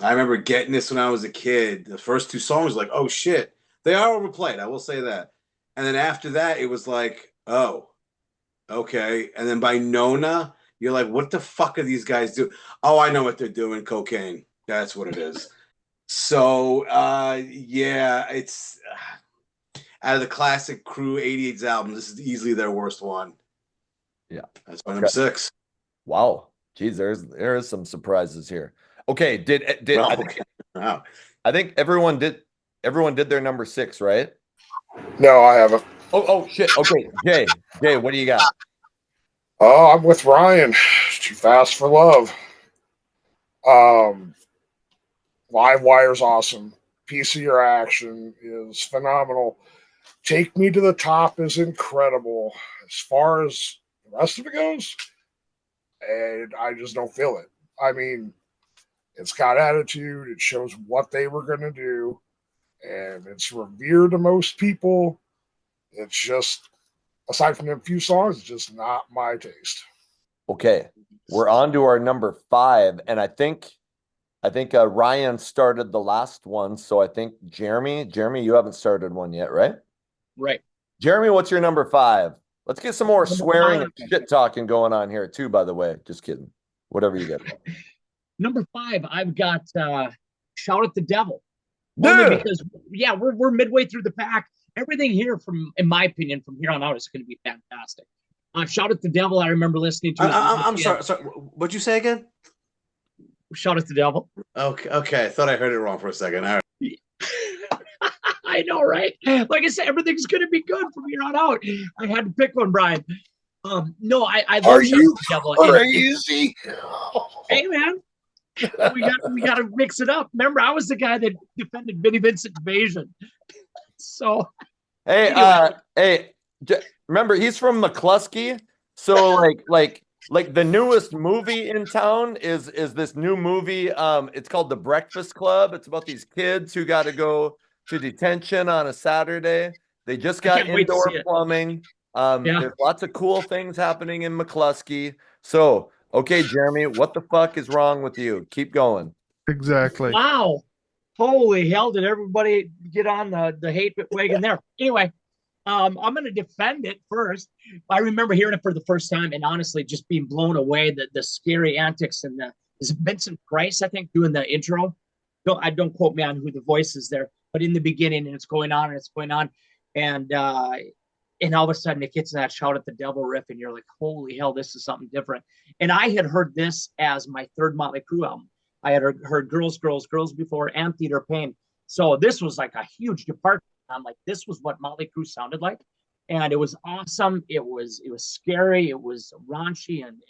I remember getting this when I was a kid. The first 2 songs were like, oh shit. They are overplayed, I will say that. And then after that, it was like, oh, okay. And then by Nona, you're like, what the fuck are these guys doing? Oh, I know what they're doing. Cocaine. That's what it is. So, yeah, it's out of the classic Crew 88's album, this is easily their worst one. Yeah. That's my number 6. Wow. Geez, there is some surprises here. Okay, I think everyone did their number 6, right? No, I haven't. Oh shit. Okay, Jay, what do you got? Oh, I'm with Ryan. Too Fast for Love. Live Wire's awesome. Piece of Your Action is phenomenal. Take Me to the Top is incredible. As far as the rest of it goes, and I just don't feel it. I mean, it's got attitude. It shows what they were going to do, and it's revered to most people. It's just, aside from a few songs, it's just not my taste. Okay, we're on to our number 5, and I think Ryan started the last one, so I think Jeremy, you haven't started one yet, right? Right. Jeremy, what's your number 5? Let's get some more swearing and shit talking going on here too, by the way. Just kidding. Whatever you get. Number 5, I've got Shout at the Devil. Dude! Because, yeah, we're midway through the pack. Everything here, in my opinion, from here on out is going to be fantastic. Shout at the Devil, I remember listening to. I'm sorry. What'd you say again? Shout at the Devil. Okay. I thought I heard it wrong for a second. All right. I know, right? Like I said, everything's going to be good from here on out. I had to pick one, Bryan. No, I love Are Shout you at the Devil. crazy? Hey, man. We got to mix it up. Remember, I was the guy that defended Vinnie Vincent's Invasion. So, hey, anyway. Remember, he's from McCluskey, so like the newest movie in town is this new movie. It's called The Breakfast Club. It's about these kids who got to go to detention on a Saturday. They just got indoor plumbing. There's lots of cool things happening in McCluskey. So, okay, Jeremy, what the fuck is wrong with you? Keep going. Exactly. Wow. Holy hell, did everybody get on the hate wagon there? Anyway, I'm going to defend it first. I remember hearing it for the first time and honestly just being blown away, the scary antics and is it Vincent Price, I think, doing the intro? Don't quote me on who the voice is there, but in the beginning, and it's going on, and all of a sudden it gets that Shout at the Devil riff, and you're like, holy hell, this is something different. And I had heard this as my 3rd Motley Crue album. I had heard Girls, Girls, Girls before, and Theater Pain. So this was like a huge departure. I'm like, this was what Motley Crue sounded like. And it was awesome. It was scary. It was raunchy and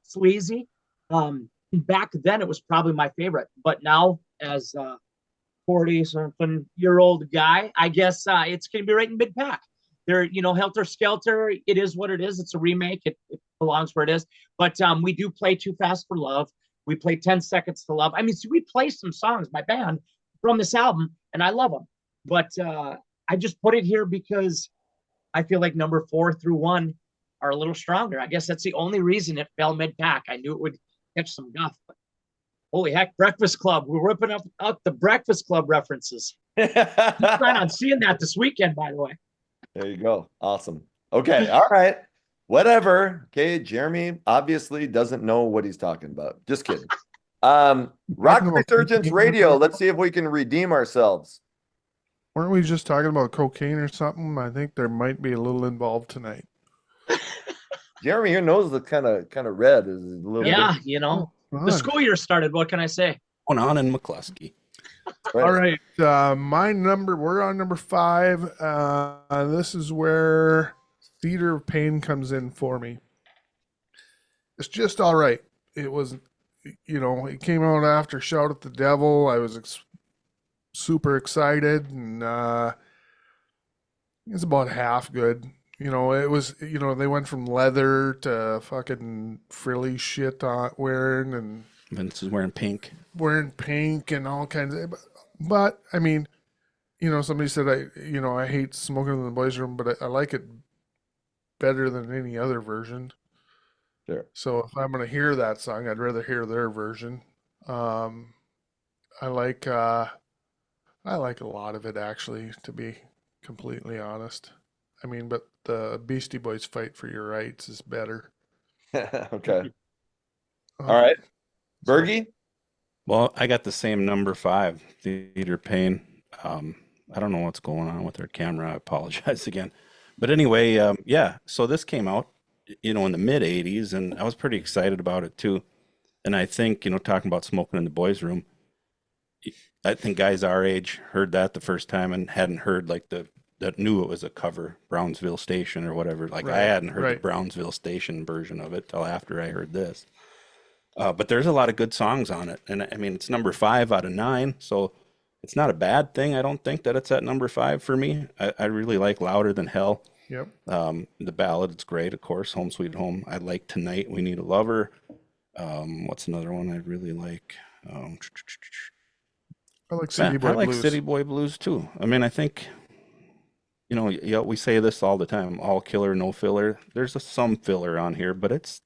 sleazy. Back then, it was probably my favorite. But now, as a 40-something-year-old guy, I guess it's going to be right in mid-pack. They're, Helter Skelter. It is what it is. It's a remake. It belongs where it is. But we do play Too Fast for Love. We play 10 Seconds to Love. I mean, so we play some songs, my band, from this album, and I love them. But I just put it here because I feel like number 4 through 1 are a little stronger. I guess that's the only reason it fell mid-pack. I knew it would catch some guff. But holy heck, Breakfast Club. We're ripping up the Breakfast Club references. I plan on seeing that this weekend, by the way. There you go. Awesome. Okay. All right. Whatever. Okay. Jeremy obviously doesn't know what he's talking about. Just kidding. Rock Resurgence Radio. Let's see if we can redeem ourselves. Weren't we just talking about cocaine or something? I think there might be a little involved tonight. Jeremy, your nose looks kind of red. Is a little Yeah, bit... you know, the school year started. What can I say? Going on in McCluskey. Right. All right. We're on number 5. This is where Theater of Pain comes in for me. It's just all right. It was, it came out after Shout at the Devil. I was super excited, and it's about half good. It was, they went from leather to fucking frilly shit wearing, and Vince is wearing pink and all kinds of, but I mean, somebody said I hate Smoking in the Boys Room, but I like it better than any other version. Sure. So if I'm going to hear that song, I'd rather hear their version. I like a lot of it, actually, to be completely honest. I mean, but the Beastie Boys Fight for Your Rights is better. Okay. All right. Bergy? Well, I got the same number 5, Theater Pain. I don't know what's going on with their camera. I apologize again. But anyway, yeah, so this came out, in the mid 80s, and I was pretty excited about it too. And I think, talking about Smoking in the Boys Room, I think guys our age heard that the first time and hadn't heard that knew it was a cover, Brownsville Station or whatever. Right, I hadn't heard the Brownsville Station version of it till after I heard this. But there's a lot of good songs on it. And I mean, it's number 5 out of 9. So it's not a bad thing. I don't think that it's at number 5 for me. I really like Louder Than Hell. Yep. The ballad, it's great, of course. Home Sweet Home. I like Tonight We Need a Lover. What's another one I really like? I like City Boy Blues. City Boy Blues too. I mean, I think, we say this all the time, all killer, no filler. There's some filler on here, but it's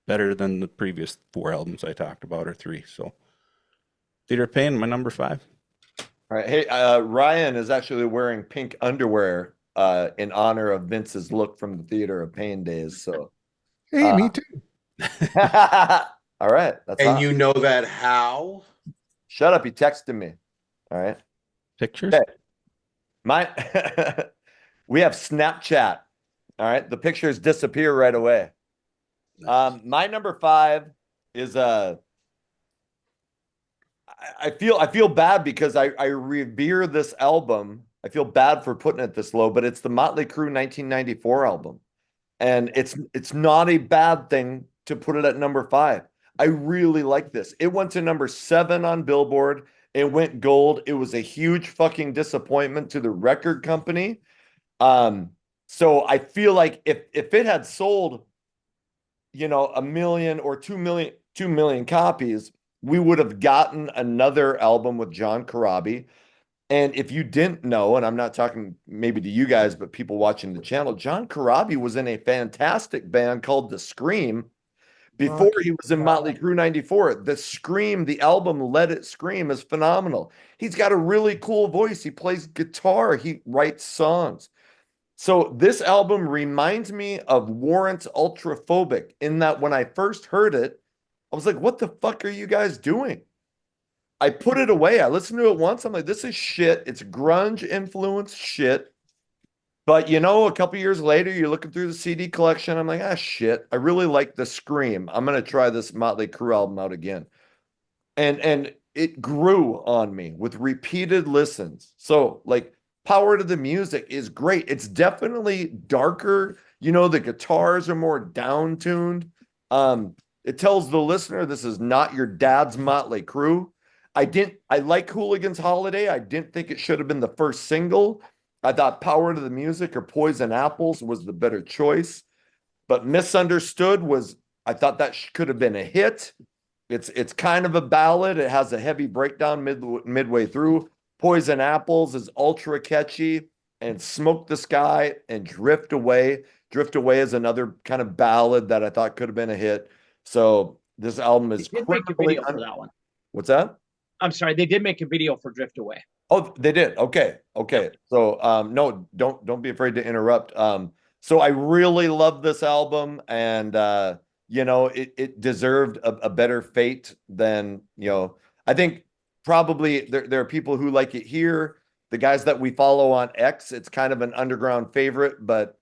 better than the previous 4 albums I talked about, or 3. So Theater of Pain, my number 5. All right. Hey, Ryan is actually wearing pink underwear in honor of Vince's look from the Theater of Pain days. So, hey, me too. All right. That's and awesome. You know that how? Shut up. He texted me. All right. Pictures? Okay. We have Snapchat. All right. The pictures disappear right away. My number 5 is I feel bad because I revere this album. I feel bad for putting it this low, but it's the Motley Crue 1994 album. And it's not a bad thing to put it at number 5. I really like this. It went to number 7 on Billboard. It went gold. It was a huge fucking disappointment to the record company. So I feel like if it had sold, 1 million or 2 million copies, we would have gotten another album with John Corabi. And if you didn't know, and I'm not talking maybe to you guys, but people watching the channel, John Corabi was in a fantastic band called The Scream before he was in Motley Crue 94. The Scream, the album Let It Scream, is phenomenal. He's got a really cool voice. He plays guitar. He writes songs. So this album reminds me of Warrant's Ultraphobic in that when I first heard it, I was like, what the fuck are you guys doing? I put it away. I listened to it once. I'm like, this is shit. It's grunge influenced shit. But a couple years later, you're looking through the CD collection. I'm like, shit. I really like The Scream. I'm going to try this Motley Crue album out again. And it grew on me with repeated listens. So Power to the Music is great. It's definitely darker. The guitars are more down-tuned. It tells the listener this is not your dad's Motley Crue. I like Hooligan's Holiday. I didn't think it should have been the first single. I thought Power to the Music or Poison Apples was the better choice. But Misunderstood I thought that could have been a hit. It's kind of a ballad. It has a heavy breakdown midway through. Poison Apples is ultra catchy, and Smoke the Sky and Drift Away. Drift Away is another kind of ballad that I thought could have been a hit. So this album is They did make a video for that one. What's that? I'm sorry, they did make a video for Drift Away. Oh, they did. Okay. So no, don't be afraid to interrupt. So I really love this album, and it deserved a better fate than, I think probably there are people who like it here. The guys that we follow on X, it's kind of an underground favorite, but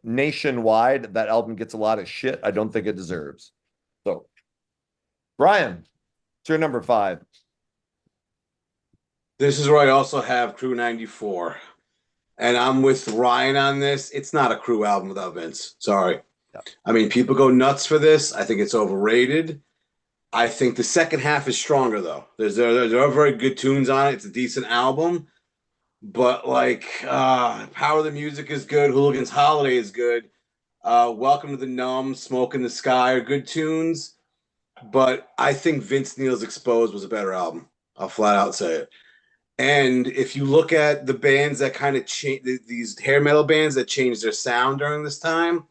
nationwide, that album gets a lot of shit I don't think it deserves. So, Bryan, it's your number 5. This is where I also have Crew 94. And I'm with Ryan on this. It's not a Crew album without Vince. Sorry. Yeah. I mean, people go nuts for this. I think it's overrated. I think the second half is stronger, though. There are very good tunes on it. It's a decent album. But, Power of the Music is good. Hooligan's Holiday is good. Welcome to the Numb, Smoke in the Sky are good tunes. But I think Vince Neil's Exposed was a better album. I'll flat out say it. And if you look at the bands that kind of change, these hair metal bands that changed their sound during this time,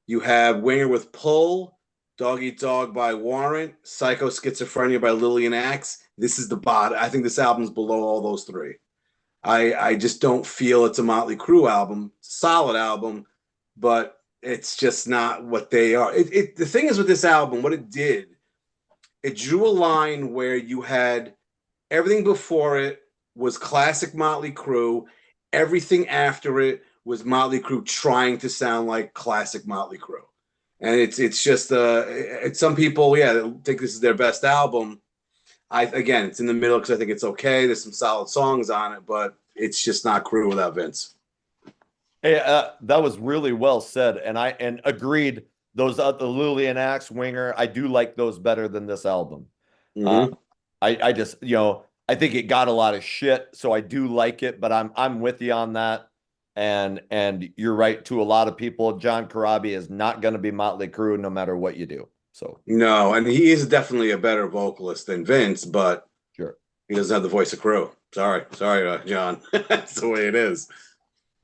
you have Winger with Pull, Dog Eat Dog by Warrant, Psycho Schizophrenia by Lillian Axe. This is the bot. I think this album's below all those three. I just don't feel it's a Motley Crue album. It's a solid album, but it's just not what they are. The thing is with this album, what it did, it drew a line where you had everything before it was classic Motley Crue. Everything after it was Motley Crue trying to sound like classic Motley Crue. And it's just some people, think this is their best album. It's in the middle because I think it's okay. There's some solid songs on it, but it's just not Crue without Vince. Hey, that was really well said, and agreed. Those the Lillian Axe, Winger, I do like those better than this album. Mm-hmm. I just I think it got a lot of shit, so I do like it, but I'm with you on that. And you're right, to a lot of people, John Corabi is not going to be Motley Crue no matter what you do. So no, and he is definitely a better vocalist than Vince, but sure, he doesn't have the voice of Crue. Sorry, John. That's the way it is.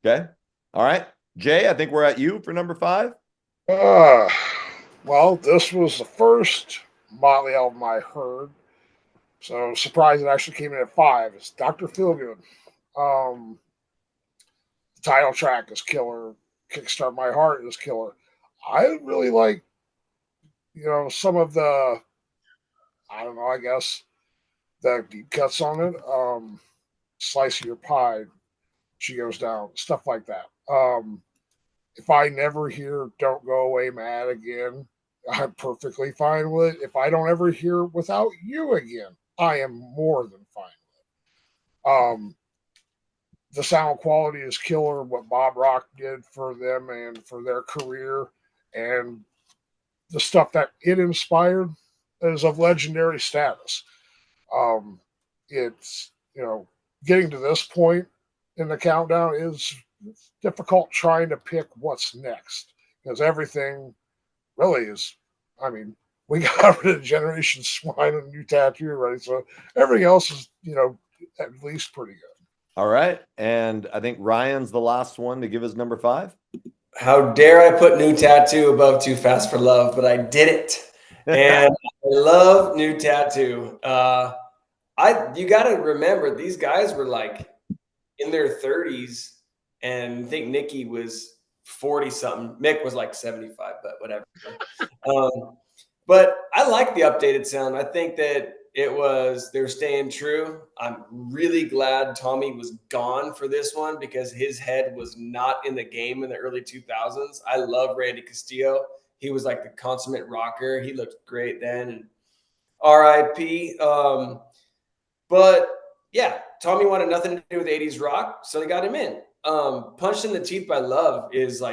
Okay, all right, Jay. I think we're at you for number 5. Well, this was the first Motley album I heard, so surprised it actually came in at 5. It's Dr. Feelgood. The title track is killer. Kickstart My Heart is killer. I really like, some of the, I guess, the deep cuts on it. Slice of Your Pie, She Goes Down, stuff like that. If I never hear Don't Go Away Mad Again, I'm perfectly fine with it. If I don't ever hear Without You Again, I am more than fine with it. The sound quality is killer, what Bob Rock did for them and for their career, and the stuff that it inspired is of legendary status. It's, getting to this point in the countdown is difficult trying to pick what's next, because everything really is, we got rid of Generation Swine and New Tattoo, right? So everything else is, at least pretty good. All right, and I think Ryan's the last one to give his number 5. How dare I put New Tattoo above Too Fast for Love, but I did it. And I love New Tattoo. You got to remember, these guys were like in their 30s, and I think Nikki was 40 something. Mick was like 75, but whatever. But I like the updated sound. I think that they're staying true. I'm really glad Tommy was gone for this one, because his head was not in the game in the early 2000s. I love Randy Castillo. He was like the consummate rocker. He looked great then. And R.I.P. But yeah, Tommy wanted nothing to do with 80s rock, so they got him in. Punched in the Teeth by Love is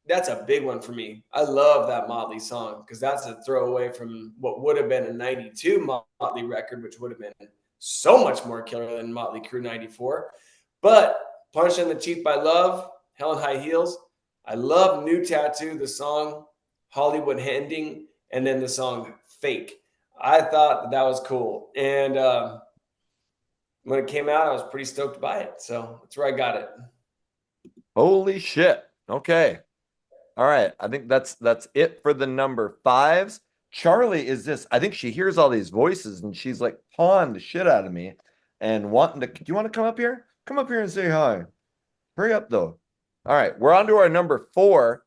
that's a big one for me. I love that Motley song, because that's a throwaway from what would have been a 92 Motley record, which would have been so much more killer than Motley Crue 94. But Punched in the Teeth by Love, Hell in High Heels. I love New Tattoo, the song Hollywood Ending, and then the song Fake. I thought that was cool. And when it came out, I was pretty stoked to buy it. So that's where I got it. Holy shit. Okay. All right. I think that's it for the number 5s. Charlie is this. I think she hears all these voices and she's like pawing the shit out of me and wanting to. Do you want to come up here? Come up here and say hi. Hurry up though. All right. We're on to our number 4.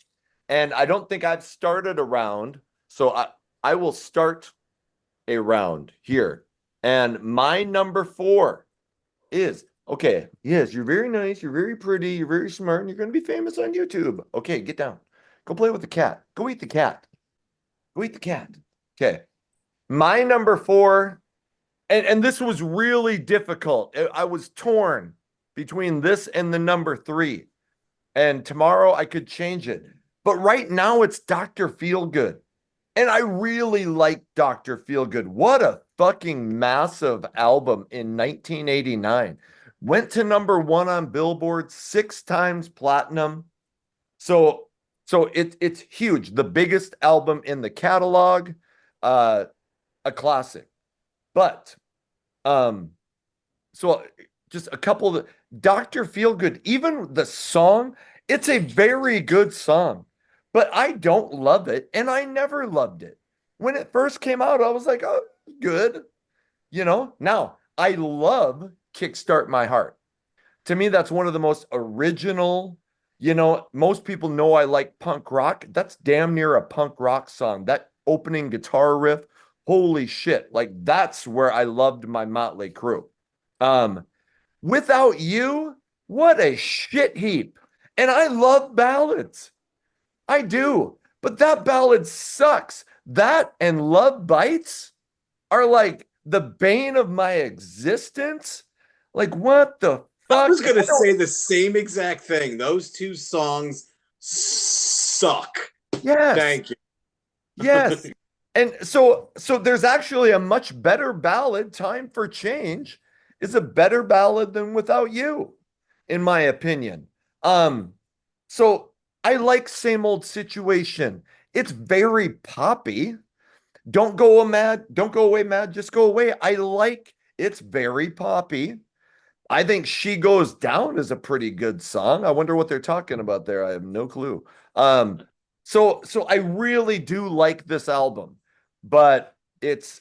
And I don't think I've started a round. So I will start a round here. And my number 4 is, okay, yes, you're very nice, you're very pretty, you're very smart, and you're going to be famous on YouTube. Okay, get down. Go play with the cat. Go eat the cat. Go eat the cat. Okay. My number 4, and this was really difficult. I was torn between this and the number 3. And tomorrow I could change it. But right now it's Dr. Feelgood. And I really like Dr. Feelgood. What a fucking massive album in 1989. Went to number 1 on Billboard, 6 times platinum. So it's huge. The biggest album in the catalog, a classic. But so just a couple of Dr. Feelgood, even the song, it's a very good song. But I don't love it, and I never loved it. When it first came out, I was like, oh, good. You know, now I love Kickstart My Heart. To me, that's one of the most original, you know, most people know I like punk rock. That's damn near a punk rock song. That opening guitar riff, holy shit. Like, that's where I loved my Motley Crue. Without You, what a shit heap. And I love ballads. I do, but that ballad sucks. That and Love Bites are like the bane of my existence. Like, what the fuck? I was going to say the same exact thing. Those 2 songs suck. Yes. Thank you. Yes. And so there's actually a much better ballad. Time for Change is a better ballad than Without You, in my opinion. So I like Same Old Situation. It's very poppy. Don't go away mad, just go away. I like it's very poppy. I think She Goes Down is a pretty good song. I wonder what they're talking about there. I have no clue. So I really do like this album, but it's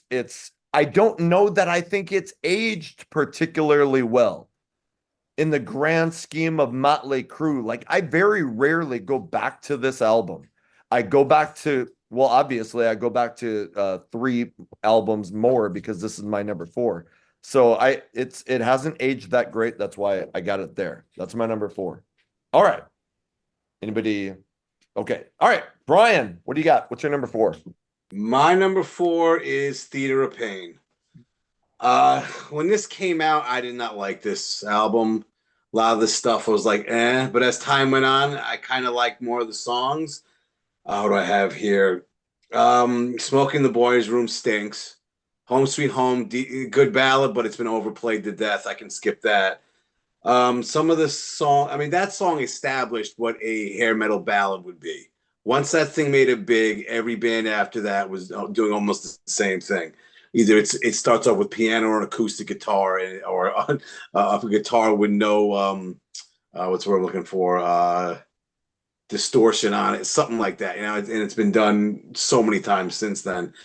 I don't know that I think it's aged particularly well. In the grand scheme of Motley Crue, like I very rarely go back to this album. I go back to, well, obviously I go back to 3 albums more because this is my number 4. So it hasn't aged that great. That's why I got it there. That's my number 4. All right. Anybody? Okay. All right. Bryan, what do you got? What's your number 4? My number 4 is Theater of Pain. When this came out, I did not like this album. A lot of the stuff was like, but as time went on, I kind of liked more of the songs. What do I have here? Smoke in the Boys' Room stinks. Home Sweet Home, good ballad, but it's been overplayed to death. I can skip that. Some of the song, I mean, that song established what a hair metal ballad would be. Once that thing made it big, every band after that was doing almost the same thing. Either it starts off with piano or an acoustic guitar, or a guitar with no what's the word I'm looking for, distortion on it, something like that. You know, and it's been done so many times since then.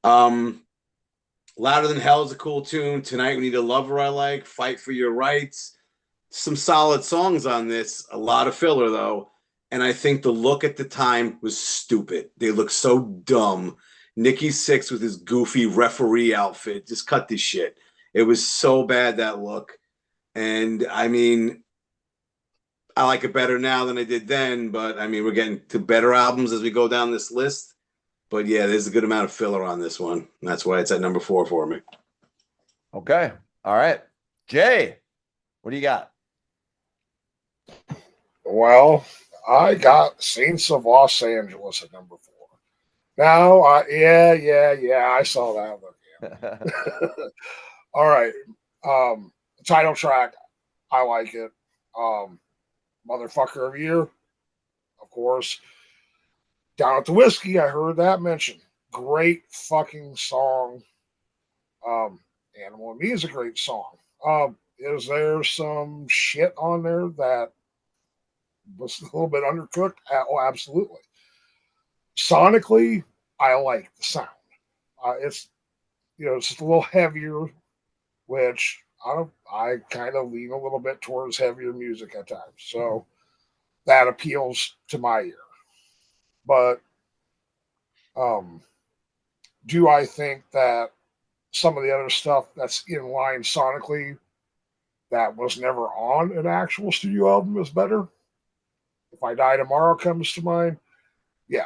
Louder Than Hell is a cool tune. Tonight We Need a Lover I like. Fight for Your Rights. Some solid songs on this. A lot of filler though, and I think the look at the time was stupid. They look so dumb. Nikki Sixx with his goofy referee outfit, just cut this shit. It was so bad, that look. And I mean, I like it better now than I did then, but I mean, we're getting to better albums as we go down this list. But yeah, there's a good amount of filler on this one. And that's why it's at number 4 for me. Okay. All right. Jay, what do you got? Well, I got Saints of Los Angeles at number 4. Now, yeah, I saw that one. Yeah. All right. Title track, I like it. Motherfucker of Year, of course. Down at the Whiskey, I heard that mentioned. Great fucking song. Animal and Me is a great song. Is there some shit on there that was a little bit undercooked? Oh, absolutely. Sonically, I like the sound. It's it's just a little heavier, which I kind of lean a little bit towards heavier music at times. So that appeals to my ear. But do I think that some of the other stuff that's in line sonically that was never on an actual studio album is better? If I Die Tomorrow comes to mind, yeah,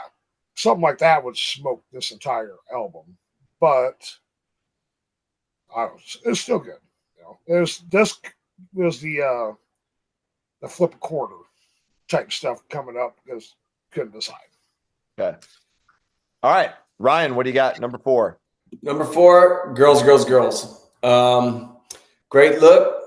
something like that would smoke this entire album. But it's still good. This was the flip a quarter type stuff coming up because couldn't decide. Okay. All right, Ryan, what do you got? Number 4. Number 4, Girls, Girls, Girls. Great look.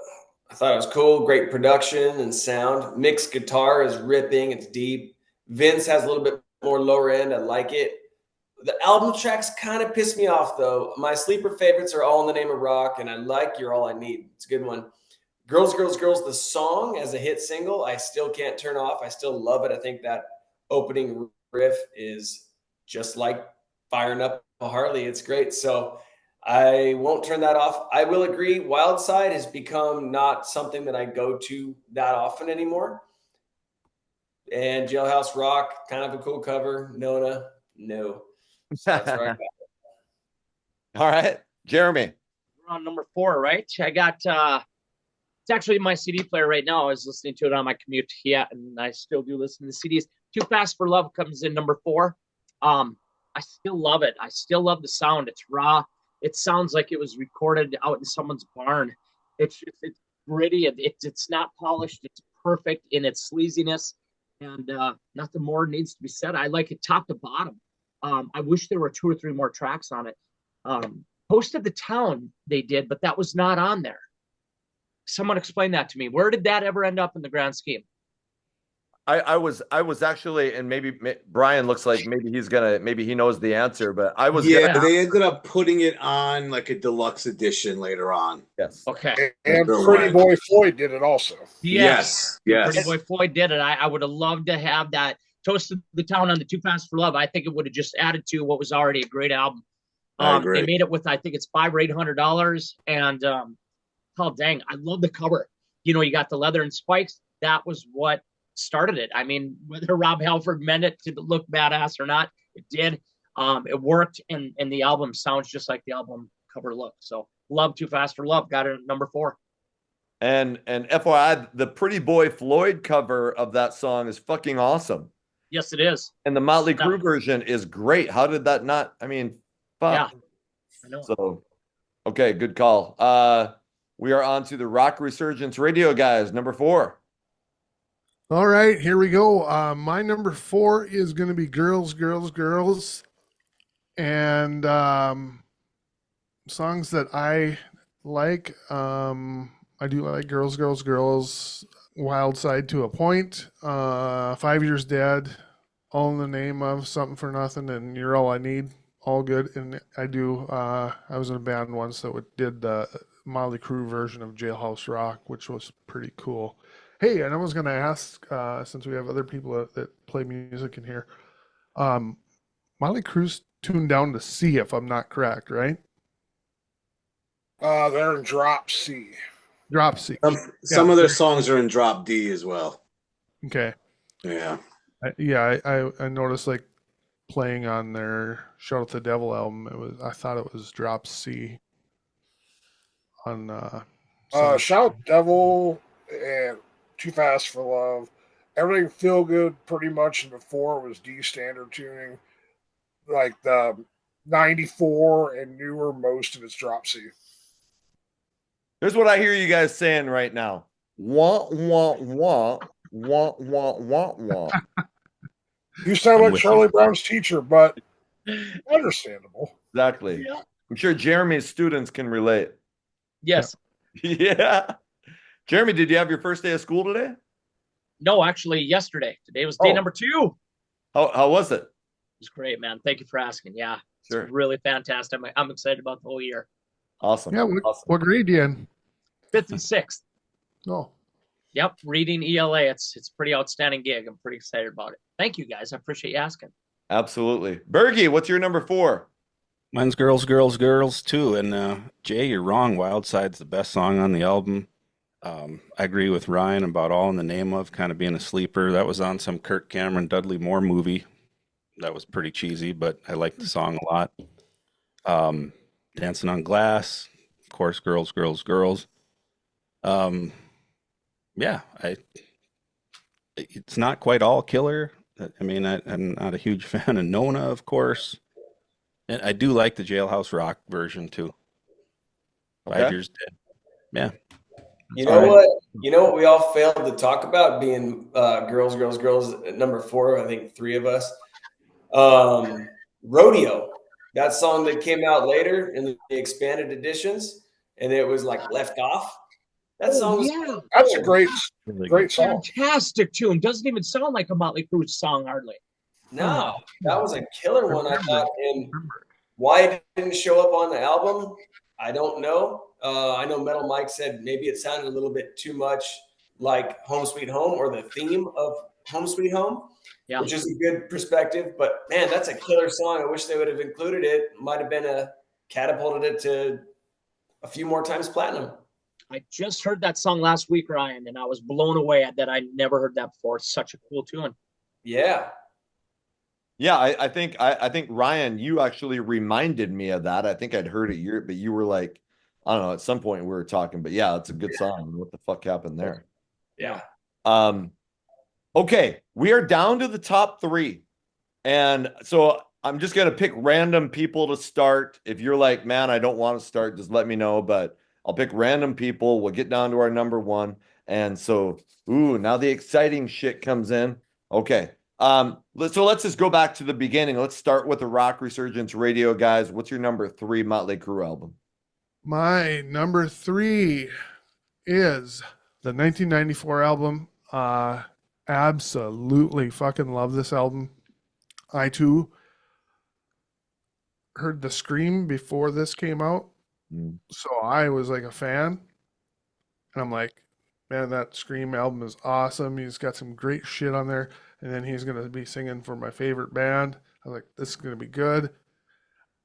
I thought it was cool. Great production and sound. Mixed guitar is ripping. It's deep. Vince has a little bit more lower end. I like it. The album tracks kind of piss me off, though. My sleeper favorites are All in the Name of Rock, and I like You're All I Need. It's a good one. Girls, Girls, Girls, the song as a hit single, I still can't turn off. I still love it. I think that opening riff is just like firing up a Harley. It's great. So I won't turn that off. I will agree. Wild Side has become not something that I go to that often anymore. And Jailhouse Rock, kind of a cool cover. Nona, no. So that's where I got it. All right, Jeremy. We're on number 4, right? I got it's actually my CD player right now. I was listening to it on my commute. Yeah, and I still do listen to CDs. Too Fast for Love comes in number 4. I still love it. I still love the sound. It's raw. It sounds like it was recorded out in someone's barn. It's gritty. It's not polished. It's perfect in its sleaziness, and nothing more needs to be said. I like it top to bottom. I wish there were 2 or 3 more tracks on it. Post of the Town they did, but that was not on there. Someone explain that to me. Where did that ever end up in the grand scheme? I was actually, and maybe Bryan looks like maybe he knows the answer, but I was. Yeah, they ended up putting it on like a deluxe edition later on. Yes. Okay. And Pretty Boy Floyd did it also. Yes. Pretty Boy Floyd did it. I would have loved to have that. Toast of the Town on the Too Fast for Love. I think it would have just added to what was already a great album. They made it with, I think it's $500 or $800, and oh dang, I love the cover. You got the leather and spikes. That was what started it. I mean, whether Rob Halford meant it to look badass or not, it did. It worked, and the album sounds just like the album cover look. So love Too Fast for Love. Got it at number 4. And FYI, the Pretty Boy Floyd cover of that song is fucking awesome. Yes, it is. And the Motley Crue version is great. How did that not? I mean, fuck. Yeah, I know. So, okay, good call. We are on to the Rock Resurgence Radio, guys. Number 4. All right, here we go. My number 4 is going to be Girls, Girls, Girls. And songs that I like. I do like Girls, Girls, Girls, Wild Side to a Point, 5 Years Dead, All in the Name of, Something for Nothing, and You're All I Need. All good. And I was in a band once that did the Motley Crue version of Jailhouse Rock, which was pretty cool. Hey, and I was going to ask, since we have other people that play music in here, Motley Crue's tuned down to C, if I'm not correct, right? They're in drop C. Drop C. Some of their songs are in drop D as well. Okay. Yeah. I noticed like playing on their Shout at the Devil album. I thought it was drop C. On Shout at the Devil and Too Fast for Love. Everything Feel Good pretty much in the 4 was D standard tuning. Like the 94 and newer, most of it's drop C. Here's what I hear you guys saying right now. Wah, wah, wah, wah, wah, wah, wah. You sound like Charlie Brown's teacher, but understandable. Exactly. Yeah. I'm sure Jeremy's students can relate. Yes. Yeah. Jeremy, did you have your first day of school today? No, actually yesterday. Today was day number 2. How was it? It was great, man. Thank you for asking. Yeah. Sure. It's really fantastic. I'm excited about the whole year. Awesome. Yeah. What grade you in? 5th and 6th. No. Yep, reading ELA. It's a pretty outstanding gig. I'm pretty excited about it. Thank you, guys. I appreciate you asking. Absolutely. Bergy, what's your number 4? Mine's Girls, Girls, Girls too. And Jay, you're wrong. Wild Side's the best song on the album. I agree with Ryan about All in the Name of kind of being a sleeper. That was on some Kirk Cameron, Dudley Moore movie. That was pretty cheesy, but I liked the song a lot. Dancing on Glass, of course, Girls, Girls, Girls. Yeah, it's not quite all killer. I mean, I'm not a huge fan of Nona, of course. And I do like the Jailhouse Rock version too. Okay. 5 Years Dead. Yeah. You know what? You know what we all failed to talk about being Girls, Girls, Girls at number 4. I think 3 of us. Rodeo, that song that came out later in the expanded editions, and it was like Left Off. That song was That's a great song. Fantastic tune. Doesn't even sound like a Motley Crue song hardly. No, that was a killer one, I thought. And why it didn't show up on the album, I don't know. I know Metal Mike said maybe it sounded a little bit too much like Home Sweet Home or the theme of Home Sweet Home, which is a good perspective. But man, that's a killer song. I wish they would have included it. Might have been catapulted it to a few more times platinum. I just heard that song last week, Ryan, and I was blown away at that. I never heard that before. It's such a cool tune. Yeah. Yeah, I think Ryan, you actually reminded me of that. I think I'd heard it, but you were like, I don't know, at some point we were talking, but yeah, it's a good song. What the fuck happened there? Yeah. Okay, we are down to the top 3. And so I'm just going to pick random people to start. If you're like, man, I don't want to start, just let me know, but I'll pick random people. We'll get down to our number 1. And so, now the exciting shit comes in. Okay. So let's just go back to the beginning. Let's start with the Rock Resurgence Radio, guys. What's your number 3 Motley Crue album? My number 3 is the 1994 album. Absolutely fucking love this album. I too heard the Scream before this came out. So I was like a fan. And I'm like, man, that Scream album is awesome. He's got some great shit on there. And then he's going to be singing for my favorite band. I was like, this is going to be good.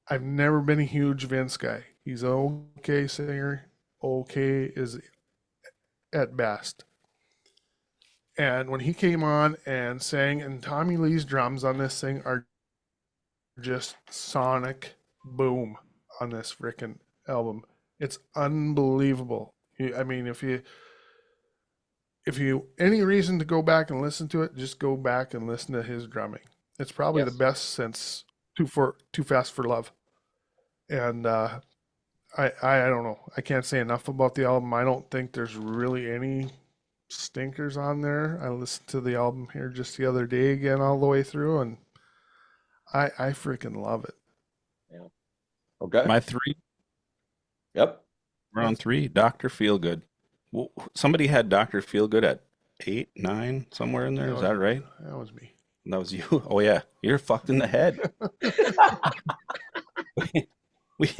I've never been a huge Vince guy. He's an okay singer. Okay is at best. And when he came on and sang, and Tommy Lee's drums on this thing are just sonic boom on this freaking album. It's unbelievable. I mean, if you any reason to go back and listen to it, just go back and listen to his drumming. It's probably the best since Too Fast for Love. And I don't know. I can't say enough about the album. I don't think there's really any stinkers on there. I listened to the album here just the other day again all the way through, and I freaking love it. Yeah. Okay. My 3. Yep. We're on 3. Dr. Feelgood. Well, somebody had Dr. Feelgood at 8, 9, somewhere in there. Is that right? That was me. That was you. Oh yeah, you're fucked in the head.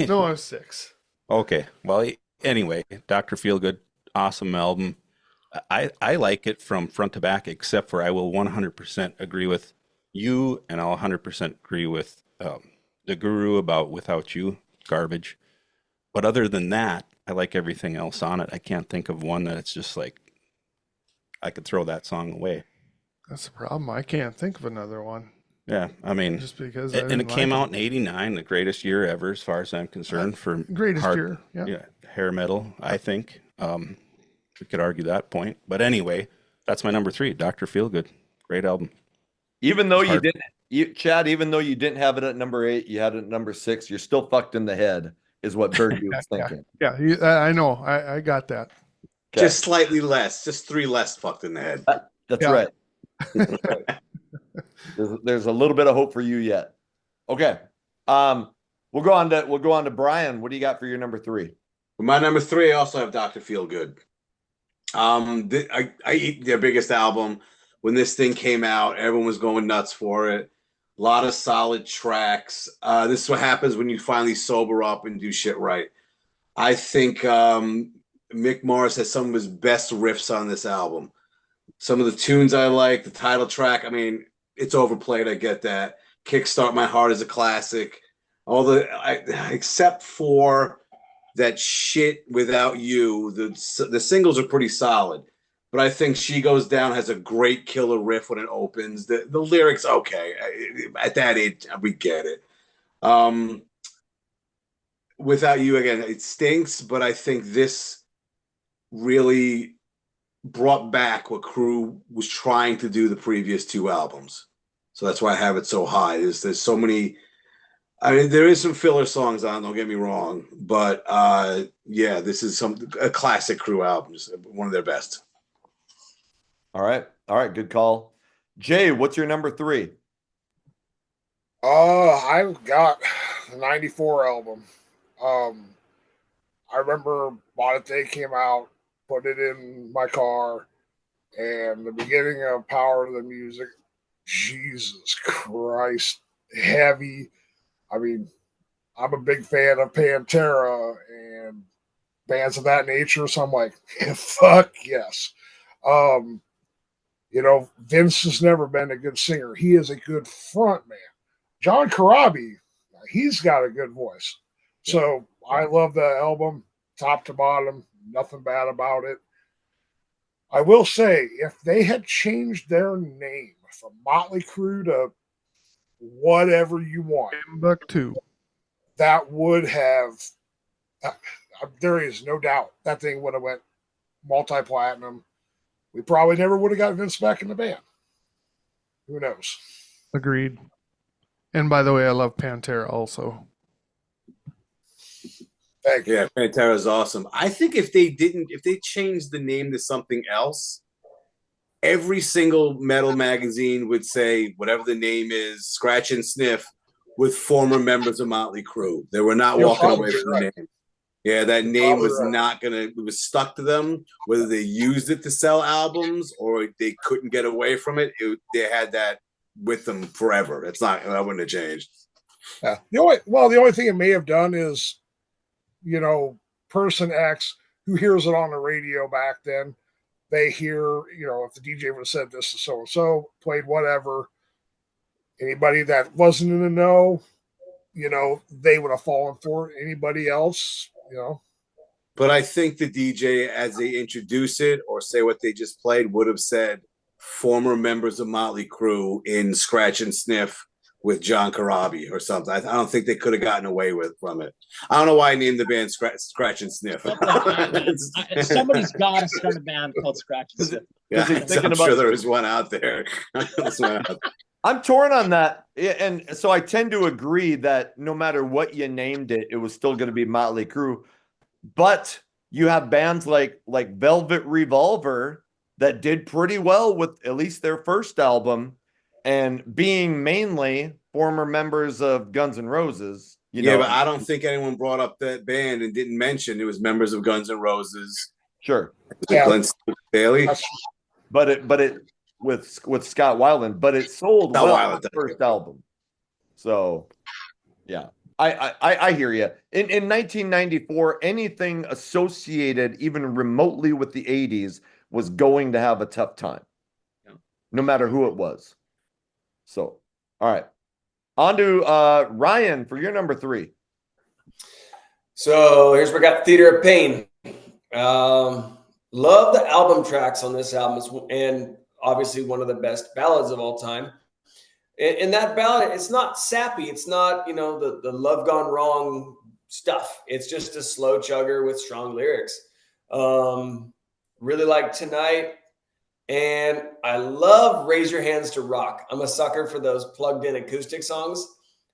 No, I was 6. Okay. Well, anyway, Dr. Feelgood, awesome album. I like it from front to back, except for I will 100% agree with you, and I'll 100% agree with the Guru about Without You, garbage. But other than that, I like everything else on it. I can't think of one that it's just like, I could throw that song away. That's the problem. I can't think of another one. Yeah, I mean, just because it came out in '89, the greatest year ever, as far as I'm concerned, for greatest year, yeah, hair metal. I think we could argue that point, but anyway, that's my number 3, Dr. Feelgood, great album. Even though Chad, even though you didn't have it at number 8, you had it at number 6. You're still fucked in the head, is what Bergy was thinking. Yeah, I know. I got that. Okay. Just slightly less, just 3 less fucked in the head. That's right. That's right. There's a little bit of hope for you yet. Okay. We'll go on to Bryan. What do you got for your number 3? For my number 3, I also have Dr. Feelgood. I eat their biggest album. When this thing came out, everyone was going nuts for it. A lot of solid tracks. This is what happens when you finally sober up and do shit right. I think Mick Mars has some of his best riffs on this album. Some of the tunes I like, the title track, I mean, it's overplayed, I get that. Kickstart My Heart is a classic. Except for that shit Without You, the singles are pretty solid. But I think She Goes Down has a great killer riff when it opens. The lyrics, okay. At that age, we get it. Without You, again, it stinks, but I think this really brought back what Crue was trying to do the previous two albums. So that's why I have it so high. There's so many. I mean, there is some filler songs on, don't get me wrong. But yeah, this is a classic Crue album, one of their best. All right. Good call. Jay, what's your number 3? I've got the 94 album. I remember bought it day came out, put it in my car, and the beginning of Power of the Music, Jesus Christ, heavy. I mean, I'm a big fan of Pantera and bands of that nature, so I'm like, fuck yes. You know, Vince has never been a good singer. He is a good front man. John Corabi, he's got a good voice. So I love the album, top to bottom, nothing bad about it. I will say, if they had changed their name from Motley Crue to whatever you want, Timbuktu, that would have, there is no doubt that thing would have went multi-platinum. We probably never would have got Vince back in the band. Who knows? agreed. And by the way, I love Pantera also. Thank you. Yeah, Pantera is awesome. I think if they changed the name to something else, every single metal magazine would say whatever the name is, scratch and sniff, with former members of Motley Crue. They were not walking away from the name. Yeah, that name was not gonna. It was stuck to them. Whether they used it to sell albums or they couldn't get away from it, they had that with them forever. That wouldn't have changed. Yeah. The only thing it may have done is, you know, person X who hears it on the radio back then, they hear, you know, if the DJ would have said this is so and so, played whatever. Anybody that wasn't in the know, you know, they would have fallen for it. Anybody else, you know. But I think the DJ, as they introduce it or say what they just played, would have said former members of Motley Crue in Scratch and Sniff with John Corabi or something. I don't think they could have gotten away from it. I don't know why I named the band Scratch and Sniff. Somebody's got to start a band called Scratch and Sniff. Yeah, I'm sure there is one out there. I'm torn on that. And so I tend to agree that no matter what you named it, it was still going to be Motley Crue. But you have bands like Velvet Revolver that did pretty well with at least their first album, and being mainly former members of Guns N' Roses. You know, but I don't think anyone brought up that band and didn't mention it was members of Guns N' Roses. Sure. Yeah. Glenn Staley. But it with Scott Weiland, but it sold well the first album. So yeah. I hear you. In 1994, anything associated even remotely with the 80s was going to have a tough time. Yeah. No matter who it was. So, all right. On to Ryan for your number 3. So here's where we got Theater of Pain. Love the album tracks on this album, and obviously one of the best ballads of all time. In that ballad, it's not sappy. It's not, you know, the love gone wrong stuff. It's just a slow chugger with strong lyrics. Really like Tonight. And I love Raise Your Hands to Rock. I'm a sucker for those plugged in acoustic songs.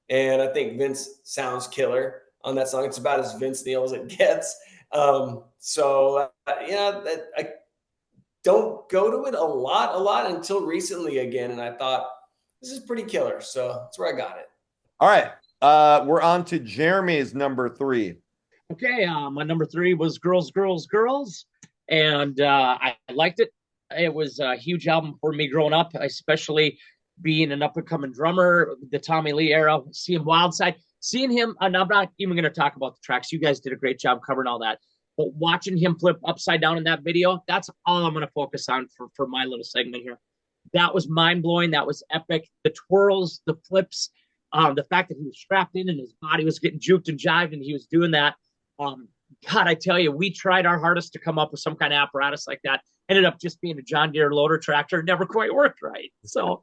And I think Vince sounds killer on that song. It's about as Vince Neil as it gets. I don't go to it a lot until recently again. And I thought, this is pretty killer. So that's where I got it. All right. We're on to Jeremy's number 3. Okay. My number 3 was Girls, Girls, Girls. And I liked it. It was a huge album for me growing up, especially being an up-and-coming drummer, the Tommy Lee era, seeing Wildside, seeing him, and I'm not even going to talk about the tracks. You guys did a great job covering all that. But watching him flip upside down in that video, that's all I'm going to focus on for my little segment here. That was mind-blowing. That was epic. The twirls, the flips, the fact that he was strapped in and his body was getting juked and jived and he was doing that. God, I tell you, we tried our hardest to come up with some kind of apparatus like that. Ended up just being a John Deere loader tractor. Never quite worked right. So,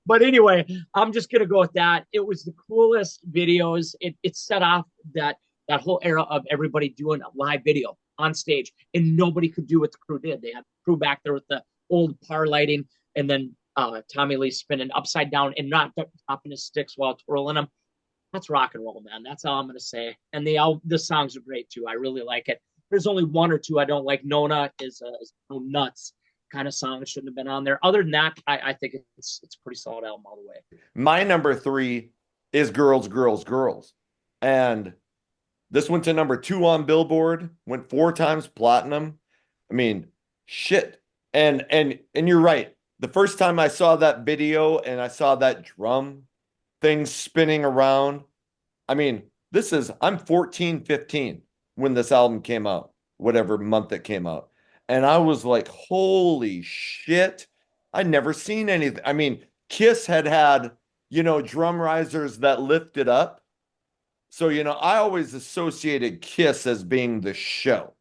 but anyway, I'm just going to go with that. It was the coolest videos. It set off that whole era of everybody doing a live video on stage, and nobody could do what the crew did. They had the crew back there with the old par lighting, and then Tommy Lee spinning upside down and not dropping his sticks while twirling them. That's rock and roll, man. That's all I'm going to say. And the songs are great too. I really like it. There's only one or two I don't like. Nona is nuts kind of song. It shouldn't have been on there. Other than that, I think it's a pretty solid album all the way. My number 3 is Girls, Girls, Girls. And this went to number 2 on Billboard, went 4 times platinum. I mean, shit. And you're right. The first time I saw that video and I saw that drum thing spinning around, I mean, I'm 14, 15 when this album came out, whatever month it came out. And I was like, holy shit. I'd never seen anything. I mean, Kiss had, drum risers that lifted up. So, I always associated Kiss as being the show.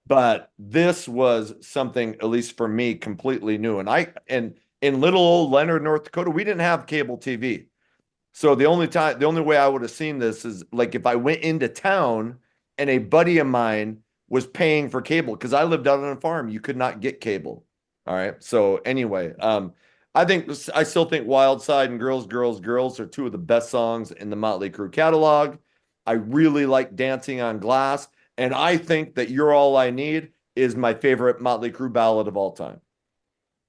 But this was something, at least for me, completely new. And in little old Leonard, North Dakota, we didn't have cable TV. So the only way I would have seen this is like if I went into town and a buddy of mine was paying for cable, because I lived out on a farm, you could not get cable. All right. So anyway, I still think Wild Side and Girls, Girls, Girls are 2 of the best songs in the Motley Crue catalog. I really like Dancing on Glass. And I think that You're All I Need is my favorite Motley Crue ballad of all time.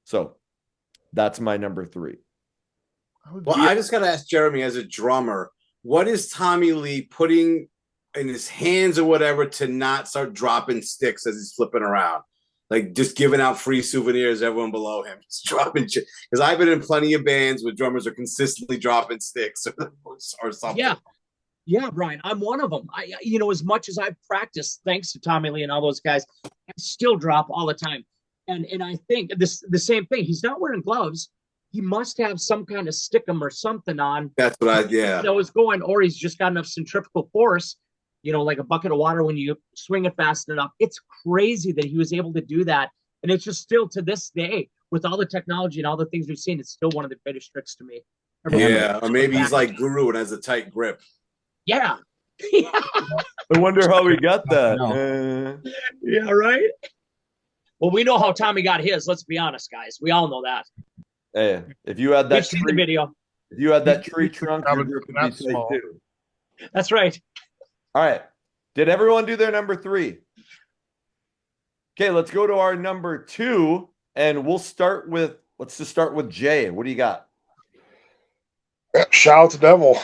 So that's my number 3. Well, I just got to ask Jeremy, as a drummer, what is Tommy Lee putting in his hands or whatever to not start dropping sticks as he's flipping around? Like just giving out free souvenirs, everyone below him, just dropping shit. Because I've been in plenty of bands where drummers are consistently dropping sticks or something. Yeah, Brian, I'm one of them. As much as I've practiced, thanks to Tommy Lee and all those guys, I still drop all the time. And I think the same thing. He's not wearing gloves. He must have some kind of stickum or something on. That's what that was going, or he's just got enough centrifugal force, like a bucket of water when you swing it fast enough. It's crazy that he was able to do that. And it's just still to this day, with all the technology and all the things we've seen, it's still one of the greatest tricks to me. Or maybe he's like Guru and has a tight grip. Yeah. I wonder how we got that. Yeah, right? Well, we know how Tommy got his. Let's be honest, guys. We all know that. Hey, if you had that tree video, if you had that tree trunk, your grip would be tight too. That's right. All right. Did everyone do their number 3? Okay, let's go to our number 2, and let's just start with Jay. What do you got? Shout out to Devil.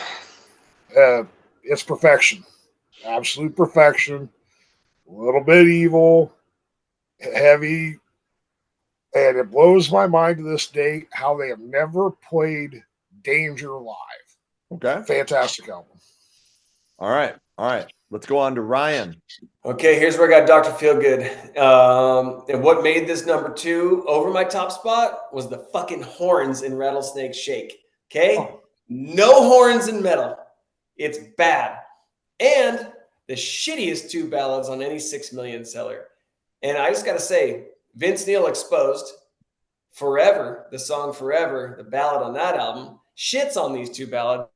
It's perfection. Absolute perfection. A little bit evil, heavy. And it blows my mind to this day how they have never played Danger live. Okay. Fantastic album. All right. Let's go on to Ryan. Okay, here's where I got Dr. Feelgood. And what made this number 2 over my top spot was the fucking horns in Rattlesnake Shake. Okay? No horns in metal. It's bad. And the shittiest 2 ballads on any 6 million seller. And I just got to say, Vince Neil Exposed, Forever, the song Forever, the ballad on that album, shits on these 2 ballads.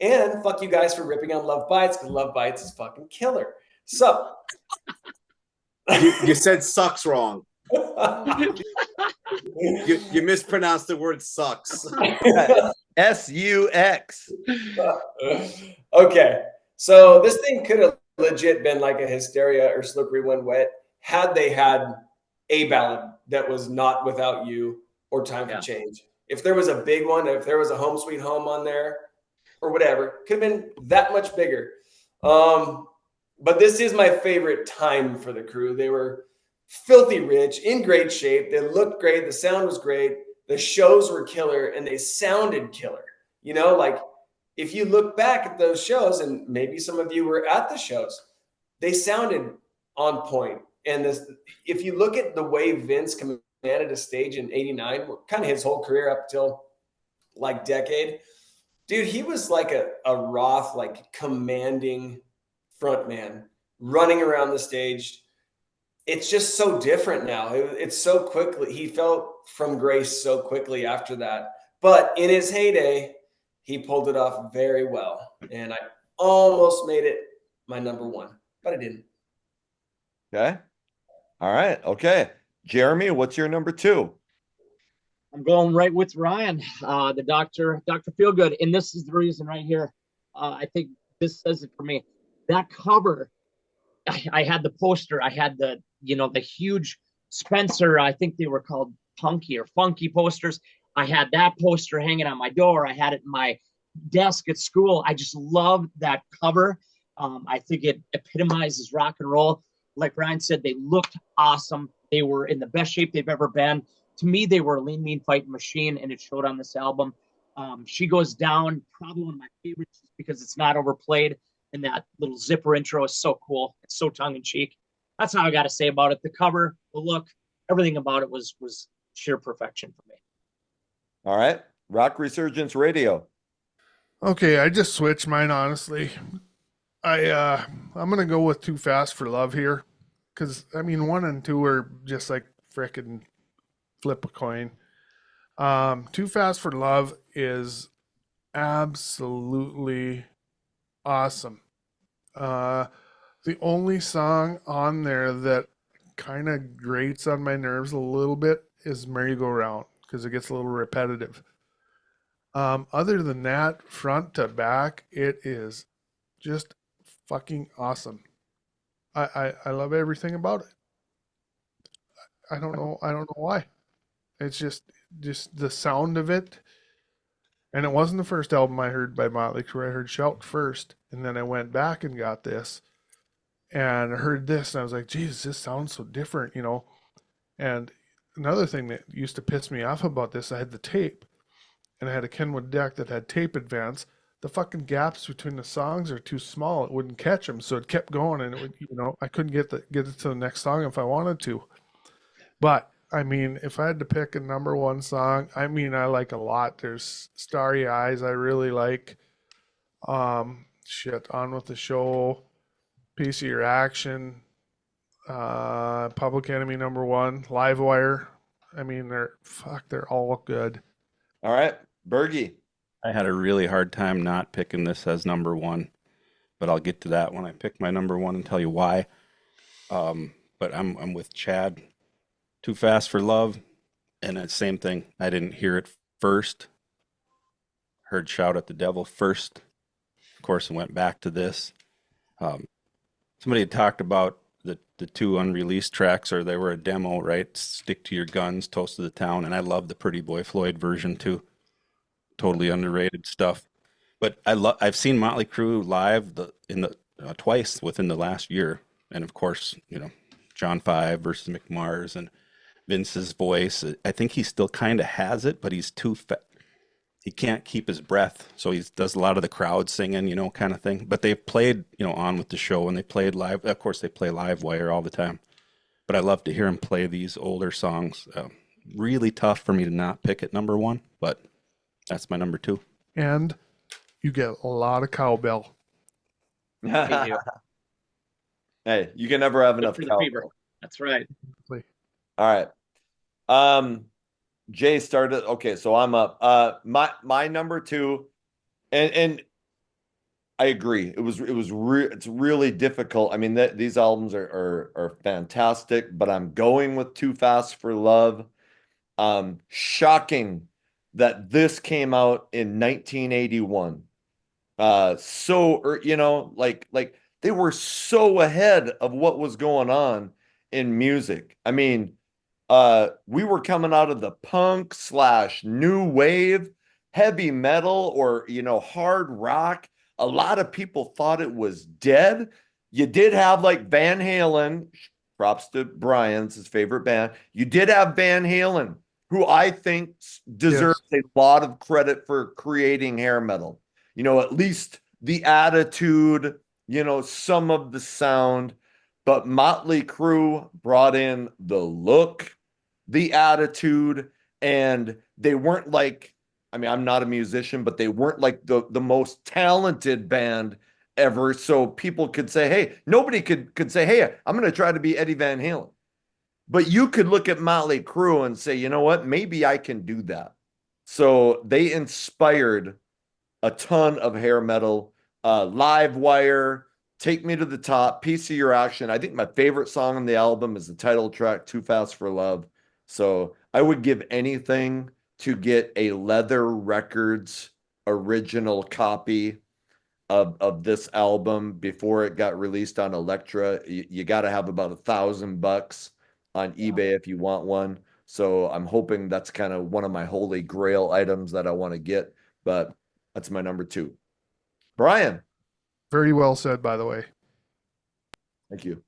And fuck you guys for ripping on Love Bites, because Love Bites is fucking killer. So. You said sucks wrong. You mispronounced the word sucks. S-U-X. Okay. So this thing could have legit been like a Hysteria or Slippery When Wet had they had a ballad that was not Without You or Time for Change. If there was a big one, if there was a Home Sweet Home on there or whatever, could have been that much bigger. But this is my favorite time for the crew. They were filthy rich, in great shape. They looked great. The sound was great. The shows were killer and they sounded killer. Like if you look back at those shows, and maybe some of you were at the shows, they sounded on point. And this, if you look at the way Vince commanded a stage in '89, kind of his whole career up till like decade, dude, he was like a Roth, like commanding front man running around the stage. It's just so different now. It's so quickly. He fell from grace so quickly after that. But in his heyday, he pulled it off very well. And I almost made it my number one, but I didn't. Okay. All right. Okay. Jeremy, what's your number two? I'm going right with Ryan, the Dr. Feelgood. And this is the reason right here. I think this says it for me. That cover, I had the poster. I had the huge Spencer, I think they were called Punky or Funky posters. I had that poster hanging on my door. I had it in my desk at school. I just love that cover. I think it epitomizes rock and roll. Like Ryan said, they looked awesome. They were in the best shape they've ever been. To me, they were a lean, mean fighting machine, and it showed on this album. She Goes Down, probably one of my favorites because it's not overplayed. And that little zipper intro is so cool. It's so tongue-in-cheek. That's how I got to say about it. The cover, the look, everything about it was sheer perfection for me. All right. Rock Resurgence Radio. Okay, I just switched mine, honestly. I'm gonna go with Too Fast for Love here. Cause I mean 1 and 2 are just like frickin' flip a coin. Too Fast for Love is absolutely awesome. The only song on there that kind of grates on my nerves a little bit is Merry Go Round because it gets a little repetitive. Other than that, front to back, it is just fucking awesome. I love everything about it. I don't know why. It's just the sound of it. And it wasn't the first album I heard by Motley Crue. I heard Shout first, and then I went back and got this. And I heard this, and I was like, Jesus, this sounds so different, And another thing that used to piss me off about this, I had the tape. And I had a Kenwood deck that had tape advance. The fucking gaps between the songs are too small. It wouldn't catch them, so it kept going, and it would, I couldn't get it to the next song if I wanted to. But I mean, if I had to pick a number one song, I mean, I like a lot. There's Starry Eyes, I really like. On with the Show, Piece of Your Action, Public Enemy #1, Live Wire. I mean, they're all good. All right, Bergy. I had a really hard time not picking this as number one, but I'll get to that when I pick my number one and tell you why. But I'm with Chad. Too Fast for Love, and it's same thing. I didn't hear it first. Heard Shout at the Devil first. Of course, I went back to this. Somebody had talked about the two unreleased tracks, or they were a demo, right? Stick to Your Guns, Toast of the Town, and I love the Pretty Boy Floyd version too. Totally underrated stuff. But I've seen Motley Crue live twice within the last year, and of course, John 5 versus McMars and Vince's voice. I think he still kind of has it, but he's too he can't keep his breath, so he does a lot of the crowd singing, kind of thing. But they've played, on with the show, and they played live. Of course, they play Live Wire all the time. But I love to hear him play these older songs. Really tough for me to not pick at number one, but that's my number two. And you get a lot of cowbell. Hey, you can never have enough cowbell. That's right. All right. Jay started. Okay, so I'm up. My number two, and I agree. It's really difficult. I mean, these albums are fantastic, but I'm going with Too Fast for Love. Shocking that this came out in 1981. Like they were so ahead of what was going on in music. I mean, we were coming out of the punk / new wave, heavy metal, or, hard rock. A lot of people thought it was dead. You did have like Van Halen, props to Bryan's his favorite band. You did have Van Halen, who I think deserves a lot of credit for creating hair metal. At least the attitude, some of the sound. But Motley Crue brought in the look, the attitude, and they weren't like, I mean, I'm not a musician, but they weren't like the most talented band ever. So people could say, hey, nobody could say, hey, I'm going to try to be Eddie Van Halen. But you could look at Motley Crue and say, you know what, maybe I can do that. So they inspired a ton of hair metal, Live Wire, Take Me to the Top, Piece of Your Action. I think my favorite song on the album is the title track, Too Fast for Love. So I would give anything to get a Leather Records original copy of this album before it got released on Elektra. You got to have about $1,000 on eBay if you want one. So I'm hoping that's kind of one of my holy grail items that I want to get, but that's my number 2. Bryan. Very well said, by the way. Thank you.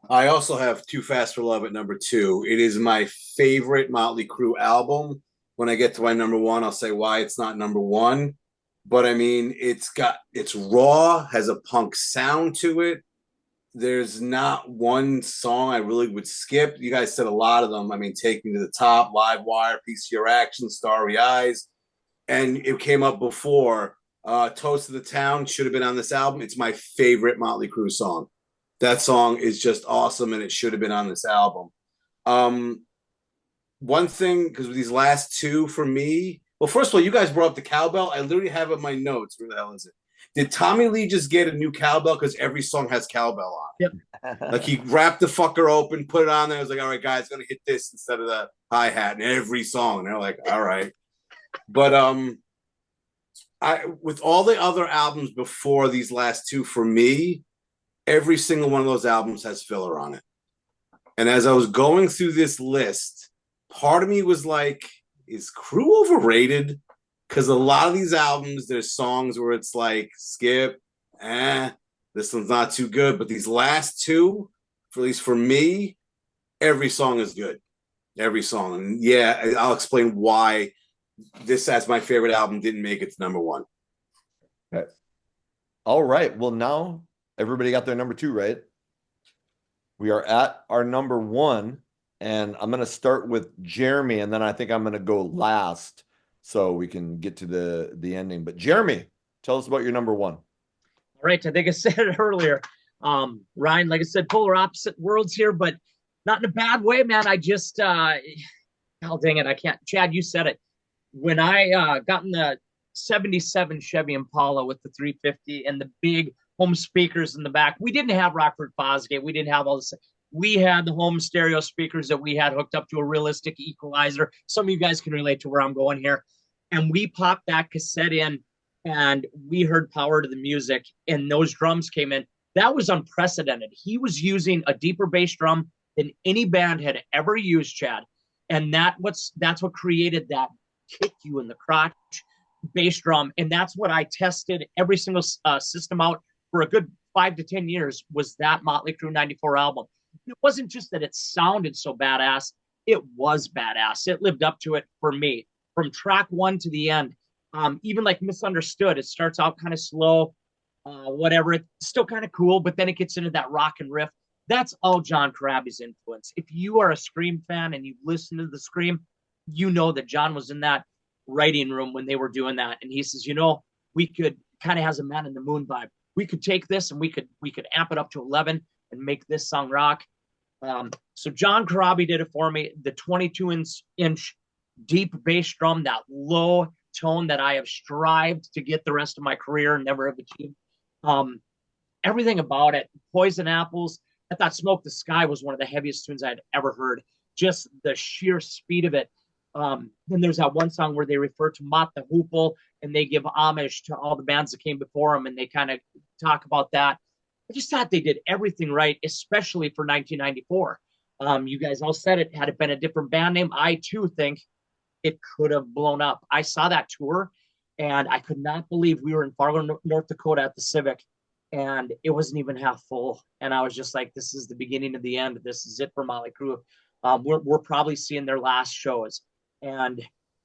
I also have Too Fast for Love at number 2. It is my favorite Motley Crue album. When I get to my number 1, I'll say why it's not number 1. But I mean, it's raw, has a punk sound to it. There's not one song I really would skip. You guys said a lot of them. I mean, Take Me to the Top, Live Wire, Piece of Your Action, Starry Eyes. And it came up before. Toast of the Town should have been on this album. It's my favorite Motley Crue song. That song is just awesome, and it should have been on this album. One thing, because with these last 2 for me, well, first of all, you guys brought up the cowbell. I literally have it in my notes. Where the hell is it? Did Tommy Lee just get a new cowbell? Because every song has cowbell on it. Yep. Like he wrapped the fucker open, put it on there. I was like, all right, guys, gonna hit this instead of the hi-hat in every song. And they're like, all right. But with all the other albums before these last 2, for me, every single one of those albums has filler on it. And as I was going through this list, part of me was like, is Crue overrated? Because a lot of these albums, there's songs where it's like, skip, this one's not too good. But these last 2, at least for me, every song is good. Every song. And yeah, I'll explain why this, as my favorite album, didn't make it to number 1. Okay. All right. Well, now everybody got their number 2, right? We are at our number 1. And I'm going to start with Jeremy, and then I think I'm going to go last so we can get to the ending. But Jeremy, tell us about your number 1. All right. I think I said it earlier. Ryan, like I said, polar opposite worlds here, but not in a bad way, man. I just, oh, dang it. I can't. Chad, you said it. When I got in the 77 Chevy Impala with the 350 and the big home speakers in the back, we didn't have Rockford Fosgate. We didn't have all this. We had the home stereo speakers that we had hooked up to a realistic equalizer. Some of you guys can relate to where I'm going here. And we popped that cassette in and we heard Power to the Music, and those drums came in. That was unprecedented. He was using a deeper bass drum than any band had ever used, Chad. And that's what created that kick you in the crotch bass drum. And that's what I tested every single system out for a good 5 to 10 years, was that Motley Crue 94 album. It wasn't just that it sounded so badass. It was badass. It lived up to it for me. From track 1 to the end, even like Misunderstood, it starts out kind of slow, whatever. It's still kind of cool, but then it gets into that rock and riff. That's all John Corabi's influence. If you are a Scream fan and you listen to the Scream, you know that John was in that writing room when they were doing that. And he says, you know, we could, kind of has a Man in the Moon vibe. We could take this and we could amp it up to 11 and make this song rock. So John Corabi did it for me. The 22-inch deep bass drum, that low tone that I have strived to get the rest of my career and never have achieved. Everything about it. Poison Apples. I thought Smoke the Sky was one of the heaviest tunes I had ever heard. Just the sheer speed of it. Then there's that one song where they refer to Mott the Hoople and they give homage to all the bands that came before them, and they kind of talk about that. I just thought they did everything right, especially for 1994. You guys all said it. Had it been a different band name, I too think it could have blown up. I saw that tour, and I could not believe we were in Fargo, North Dakota at the Civic, and it wasn't even half full. And I was just like, this is the beginning of the end. This is it for Motley Crue. We're probably seeing their last shows. And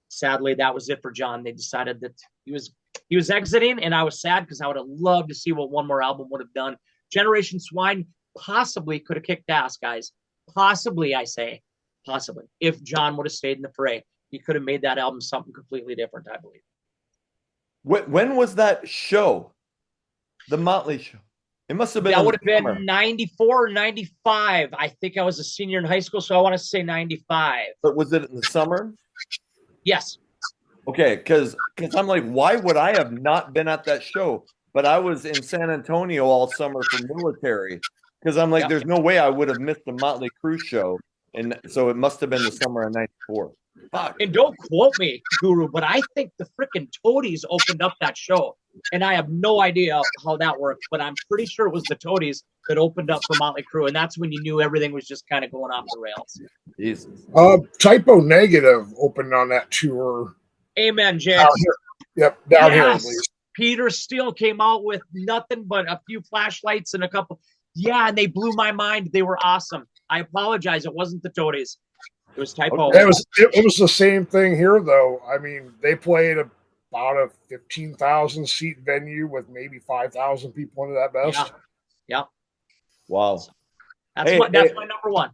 sadly, that was it for John. They decided that he was exiting, and I was sad because I would have loved to see what one more album would have done. Generation Swine, possibly could have kicked ass, guys. Possibly, I say, possibly. If John would have stayed in the fray, he could have made that album something completely different, I believe. When was that show? The Motley show. It must have been. That would have been 94 or 95. I think I was a senior in high school, so I want to say 95. But was it in the summer? Yes. Okay, because I'm like, why would I have not been at that show? But I was in San Antonio all summer for military. Because I'm like, there's no way I would have missed the Motley Crue show. And so it must have been the summer of 94. Fuck. And don't quote me, Guru, but I think the freaking Toadies opened up that show. And I have no idea how that worked, but I'm pretty sure it was the Toadies that opened up for Motley Crue. And that's when you knew everything was just kind of going off the rails. Jesus. Typo Negative opened on that tour. Amen, Jay. Down here. Yep, down here at least. Peter Steele came out with nothing but a few flashlights and a couple. Yeah, and they blew my mind. They were awesome. I apologize. It wasn't the Toadies. It was Typo. It was the same thing here, though. I mean, they played about a 15,000 seat venue with maybe 5,000 people in it at best. Yeah. Wow. That's my number one.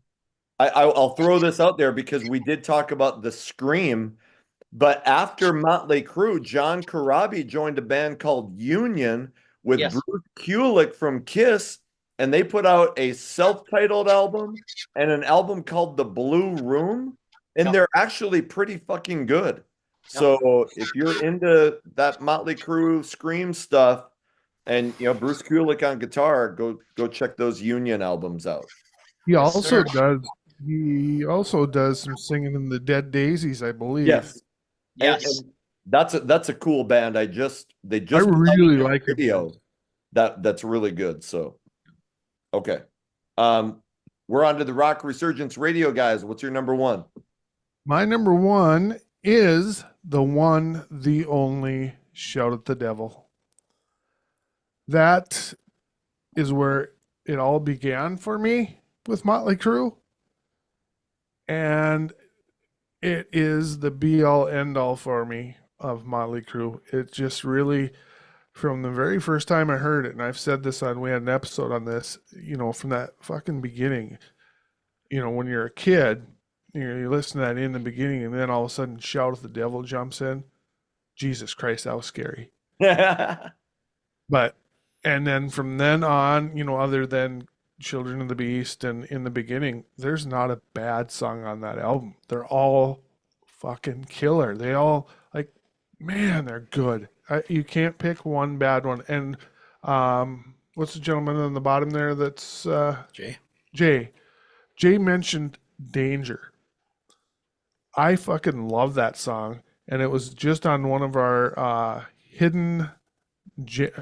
I'll throw this out there because we did talk about the Scream, but after Motley Crue, John Corabi joined a band called Union with Bruce Kulick from Kiss, and they put out a self-titled album and an album called The Blue Room, and they're actually pretty fucking good. So if you're into that Motley Crue Scream stuff, and Bruce Kulick on guitar, go check those Union albums out. He also does some singing in the Dead Daisies, I believe. Yes. And that's a cool band. They just really like video. That's really good. So okay. We're on to the Rock Resurgence Radio, guys. What's your number one? My number one is the one, the only Shout at the Devil. That is where it all began for me with Motley Crue. And it is the be-all, end-all for me of Motley Crue. It just really, from the very first time I heard it, and I've said this we had an episode on this, from that fucking beginning, when you're a kid, you listen to that in the beginning, and then all of a sudden Shout at the Devil jumps in. Jesus Christ, that was scary. And then from then on, other than Children of the Beast and In the Beginning, there's not a bad song on that album. They're all fucking killer. They all, man, they're good. You can't pick one bad one. And what's the gentleman on the bottom there that's Jay? Jay mentioned Danger. I fucking love that song, and it was just on one of our hidden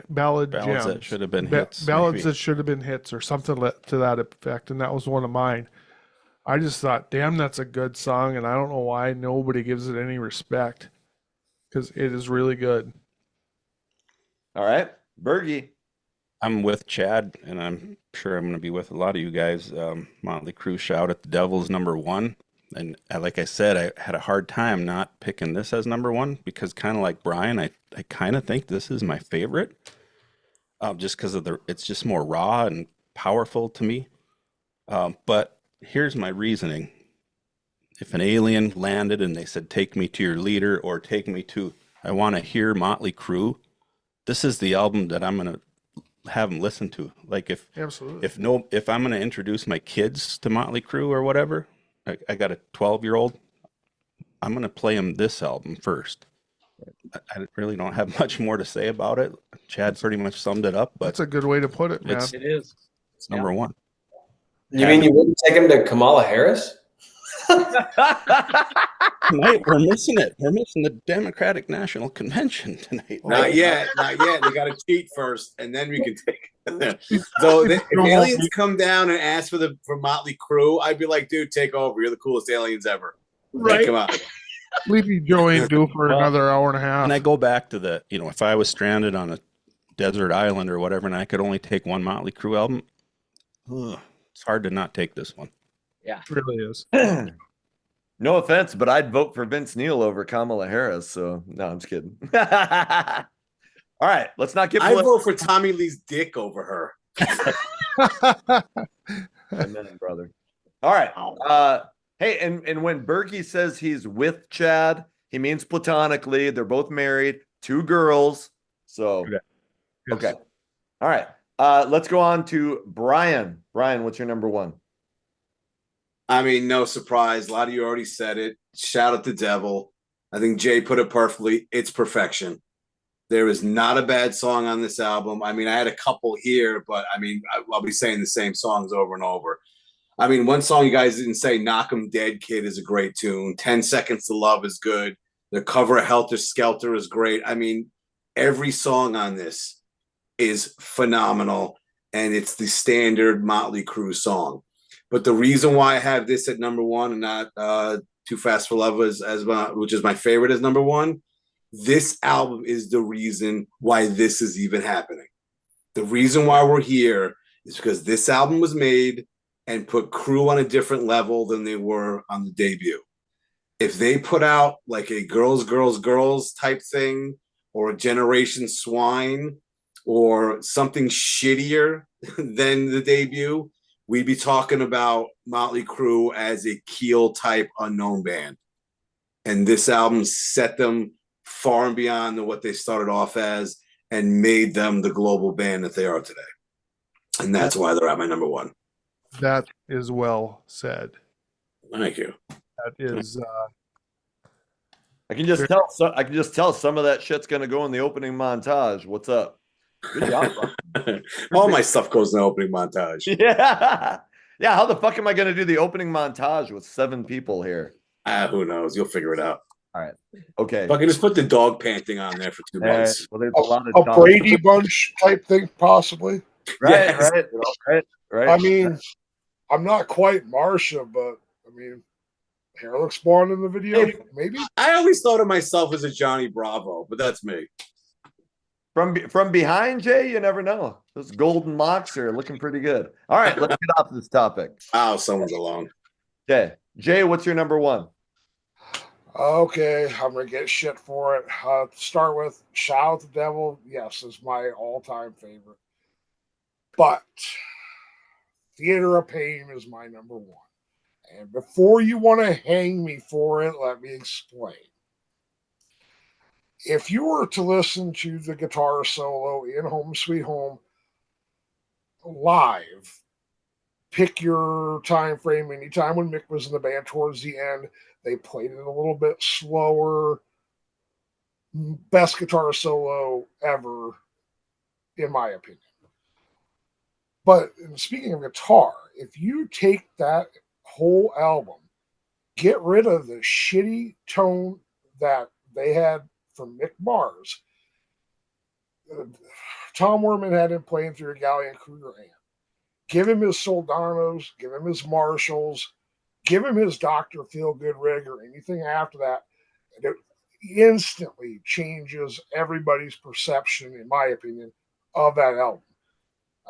ballads gems. That should have been hits. Ballads that should have been hits or something to that effect, and that was one of mine. I just thought, damn, that's a good song, and I don't know why nobody gives it any respect, because it is really good. All right, Bergy. I'm with Chad, and I'm sure I'm going to be with a lot of you guys. Motley Crue Shout at the Devil's number one. And like I said, I had a hard time not picking this as number one because kind of like Bryan, I kind of think this is my favorite. Just because it's just more raw and powerful to me. But here's my reasoning. If an alien landed and they said, take me to your leader or take me to, I want to hear Motley Crue, this is the album that I'm going to have them listen to. Like if I'm going to introduce my kids to Motley Crue or whatever, I got a 12-year-old, I'm going to play them this album first. I really don't have much more to say about it. Chad pretty much summed it up. But that's a good way to put it, man. It is. It's number one. You mean you wouldn't take him to Kamala Harris? Tonight we're missing it. We're missing the Democratic National Convention tonight. Not yet. They got to cheat first, and then we can take it. So if aliens come down and ask for Motley Crue, I'd be like, dude, take over. You're the coolest aliens ever. Right. Come on. Sleepy Joe ain't due for another hour and a half. And I go back to if I was stranded on a desert island or whatever, and I could only take one Motley Crue album, it's hard to not take this one. Yeah, it really is. No offense, but I'd vote for Vince Neil over Kamala Harris. So no, I'm just kidding. All right, let's not get. I vote for Tommy Lee's dick over her. Amen, brother. All right. Hey, and when Bergy says he's with Chad, he means platonically. They're both married, 2 girls. So, Yes. okay. All right. Let's go on to Bryan. Bryan, what's your number 1? I mean, no surprise. A lot of you already said it. Shout out to Devil. I think Jay put it perfectly. It's perfection. There is not a bad song on this album. I mean, I had a couple here, but I mean, I'll be saying the same songs over and over. I mean, one song you guys didn't say, Knock 'em Dead Kid, is a great tune. 10 Seconds to Love is good. The cover of Helter Skelter is great. I mean, every song on this is phenomenal, and it's the standard Motley Crue song. But the reason why I have this at number 1 and not Too Fast for Love which is my favorite, as number 1, this album is the reason why this is even happening. The reason why we're here is because this album was made and put Crue on a different level than they were on the debut. If they put out like a girls, girls, girls type thing, or a Generation Swine, or something shittier than the debut, we'd be talking about Motley Crue as a Keel type unknown band. And this album set them far and beyond than what they started off as and made them the global band that they are today. And that's why they're at my number 1. That is well said. Thank you. That is I can just tell. So I can just tell some of that shit's gonna go in the opening montage. What's up? Good job, bro. All my stuff goes in the opening montage. Yeah. Yeah. How the fuck am I gonna do the opening montage with 7 people here? Who knows? You'll figure it out. All right. Okay. If I can just put the dog panting on there for 2 months. Well, there's a lot of A Brady Bunch type thing, possibly. Right, Yes. right. I mean, I'm not quite Marsha, but I mean, hair looks blonde in the video. Hey, Maybe. I always thought of myself as a Johnny Bravo, but that's me. From behind, Jay, you never know. Those golden locks are looking pretty good. All right, let's get off this topic. Oh, someone's alone. Okay. Jay, what's your number 1? Okay, I'm gonna get shit for it. To start with, Shout Out the Devil, yes, is my all-time favorite. But Theater of Pain is my number 1. And before you want to hang me for it, let me explain. If you were to listen to the guitar solo in Home Sweet Home live, pick your time frame. Anytime when Mick was in the band towards the end, they played it a little bit slower. Best guitar solo ever, in my opinion. But speaking of guitar, if you take that whole album, get rid of the shitty tone that they had from Mick Mars. Tom Werman had him playing through a Gallion Kruger amp. Give him his Soldanos, give him his Marshalls, give him his Dr. Feelgood rig or anything after that. And it instantly changes everybody's perception, in my opinion, of that album.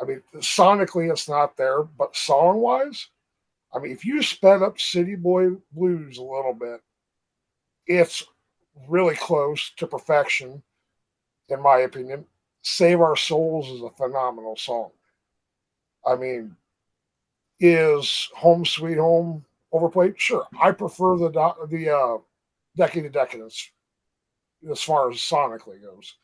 I mean, sonically it's not there, but song-wise, I mean, if you sped up City Boy Blues a little bit, it's really close to perfection, in my opinion. Save Our Souls is a phenomenal song. I mean, is Home Sweet Home overplayed? Sure. I prefer the Decade of Decadence as far as sonically goes.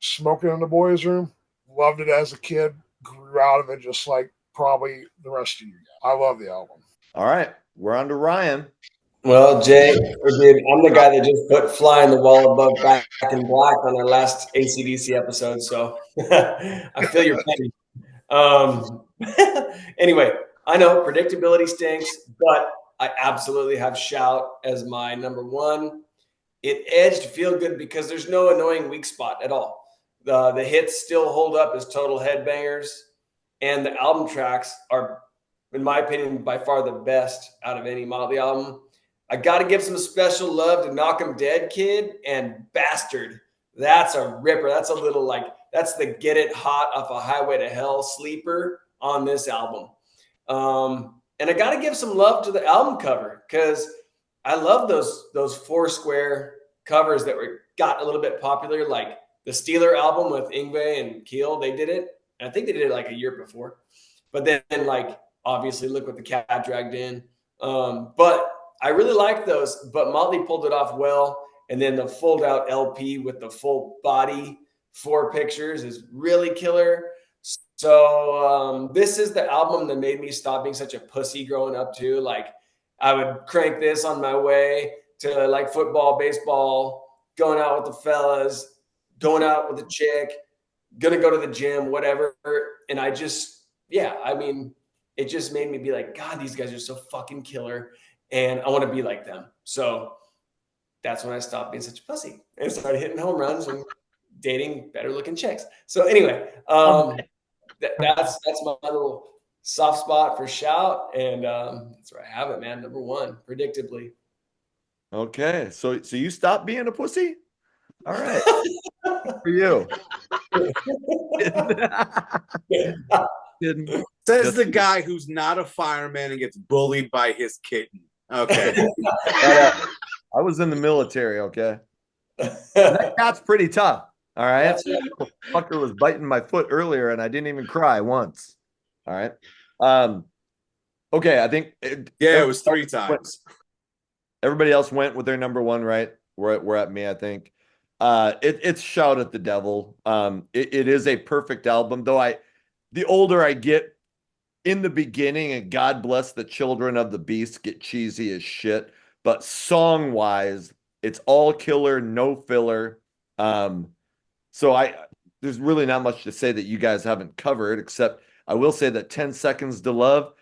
Smoking in the Boys' Room, loved it as a kid, grew out of it just like probably the rest of you guys. I love the album. All right, we're on to Ryan. Well, Jay, I'm the guy that just put Fly in the Wall Above Back in Black on our last AC/DC episode, so I feel your pain. Anyway, I know predictability stinks, but I absolutely have Shout as my number 1. It edged Feel Good because there's no annoying weak spot at all. The hits still hold up as total headbangers, and the album tracks are, in my opinion, by far the best out of any Motley album. I got to give some special love to Knock 'em Dead Kid and Bastard. That's a ripper. That's a little that's the Get It Hot Off a Highway to Hell sleeper on this album. And I got to give some love to the album cover because I love those 4 square covers that got a little bit popular, like the Steeler album with Yngwie and Keel. They did it. And I think they did it like a year before. But then like, obviously, look what the cat dragged in. But I really like those. But Motley pulled it off well. And then the fold out LP with the full body 4 pictures is really killer. So this is the album that made me stop being such a pussy growing up too. Like I would crank this on my way to like football, baseball, going out with the fellas, going out with a chick, gonna go to the gym, whatever. And I just, I mean, it just made me be like, God, these guys are so fucking killer. And I want to be like them. So that's when I stopped being such a pussy and started hitting home runs and dating better looking chicks. So anyway, that's my little soft spot for Shout. And that's where I have it, man. Number 1, predictably. Okay. So you stopped being a pussy? All right. For you. Says the guy who's not a fireman and gets bullied by his kitten. Okay. I was in the military, okay? That cat's pretty tough. All right. The fucker was biting my foot earlier and I didn't even cry once. All right. Okay, I think it was 3 times. Everybody else went with their number 1, right? We're at me, I think. It's Shout at the Devil. It is a perfect album, though the older I get in the beginning, and God bless the children of the beast, get cheesy as shit. But song-wise, it's all killer, no filler. So there's really not much to say that you guys haven't covered, except I will say that 10 Seconds to Love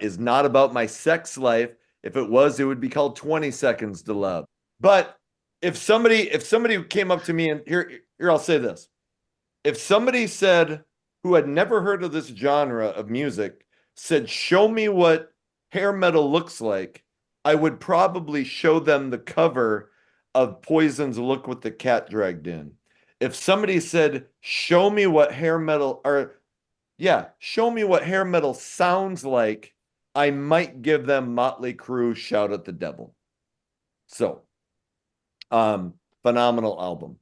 is not about my sex life. If it was, it would be called 20 Seconds to Love. But if somebody came up to me and here I'll say this. If somebody said, who had never heard of this genre of music, said, show me what hair metal looks like, I would probably show them the cover of Poison's Look What the Cat Dragged In. If somebody said, show me what hair metal sounds like, I might give them Motley Crue Shout at the Devil. So, phenomenal album.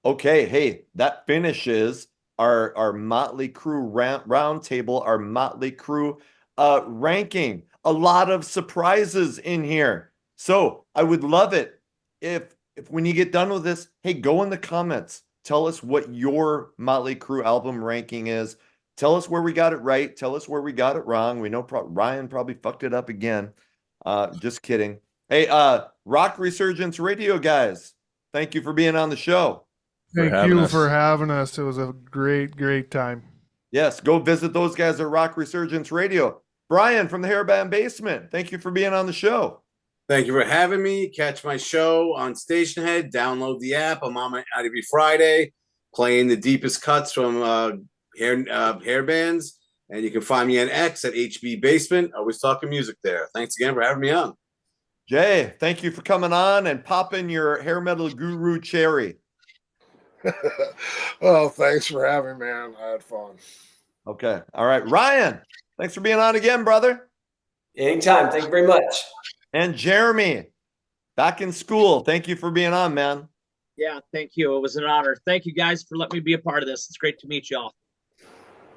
Okay, hey, that finishes our Motley Crue roundtable, our Motley Crue ranking. A lot of surprises in here. So I would love it if when you get done with this, hey, go in the comments. Tell us what your Motley Crue album ranking is. Tell us where we got it right. Tell us where we got it wrong. We know Ryan probably fucked it up again. Just kidding. Hey, Rock Resurgence Radio guys, thank you for being on the show. Thank you for having us. It was a great time. Yes, go visit those guys at Rock Resurgence Radio. Bryan from the Hairband Basement, thank you for being on the show. Thank you for having me. Catch my show on Stationhead. Download the app. I'm on my every Friday, playing the deepest cuts from hair bands. And you can find me on X at HB Basement. Always talking music there. Thanks again for having me on. Jay, thank you for coming on and popping your hair metal guru cherry. Well, thanks for having me, man. I had fun. Okay. All right. Ryan, thanks for being on again, brother. Anytime. Thank you very much. And Jeremy, back in school. Thank you for being on, man. Yeah, thank you. It was an honor. Thank you guys for letting me be a part of this. It's great to meet y'all.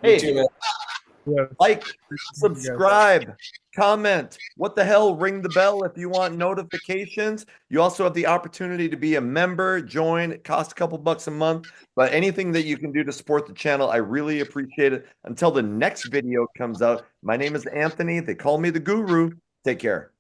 Hey, You too, man. like, subscribe, comment. What the hell? Ring the bell if you want notifications. You also have the opportunity to be a member, join. It costs a couple bucks a month, but anything that you can do to support the channel, I really appreciate it. Until the next video comes out, my name is Anthony. They call me the Guru. Take care.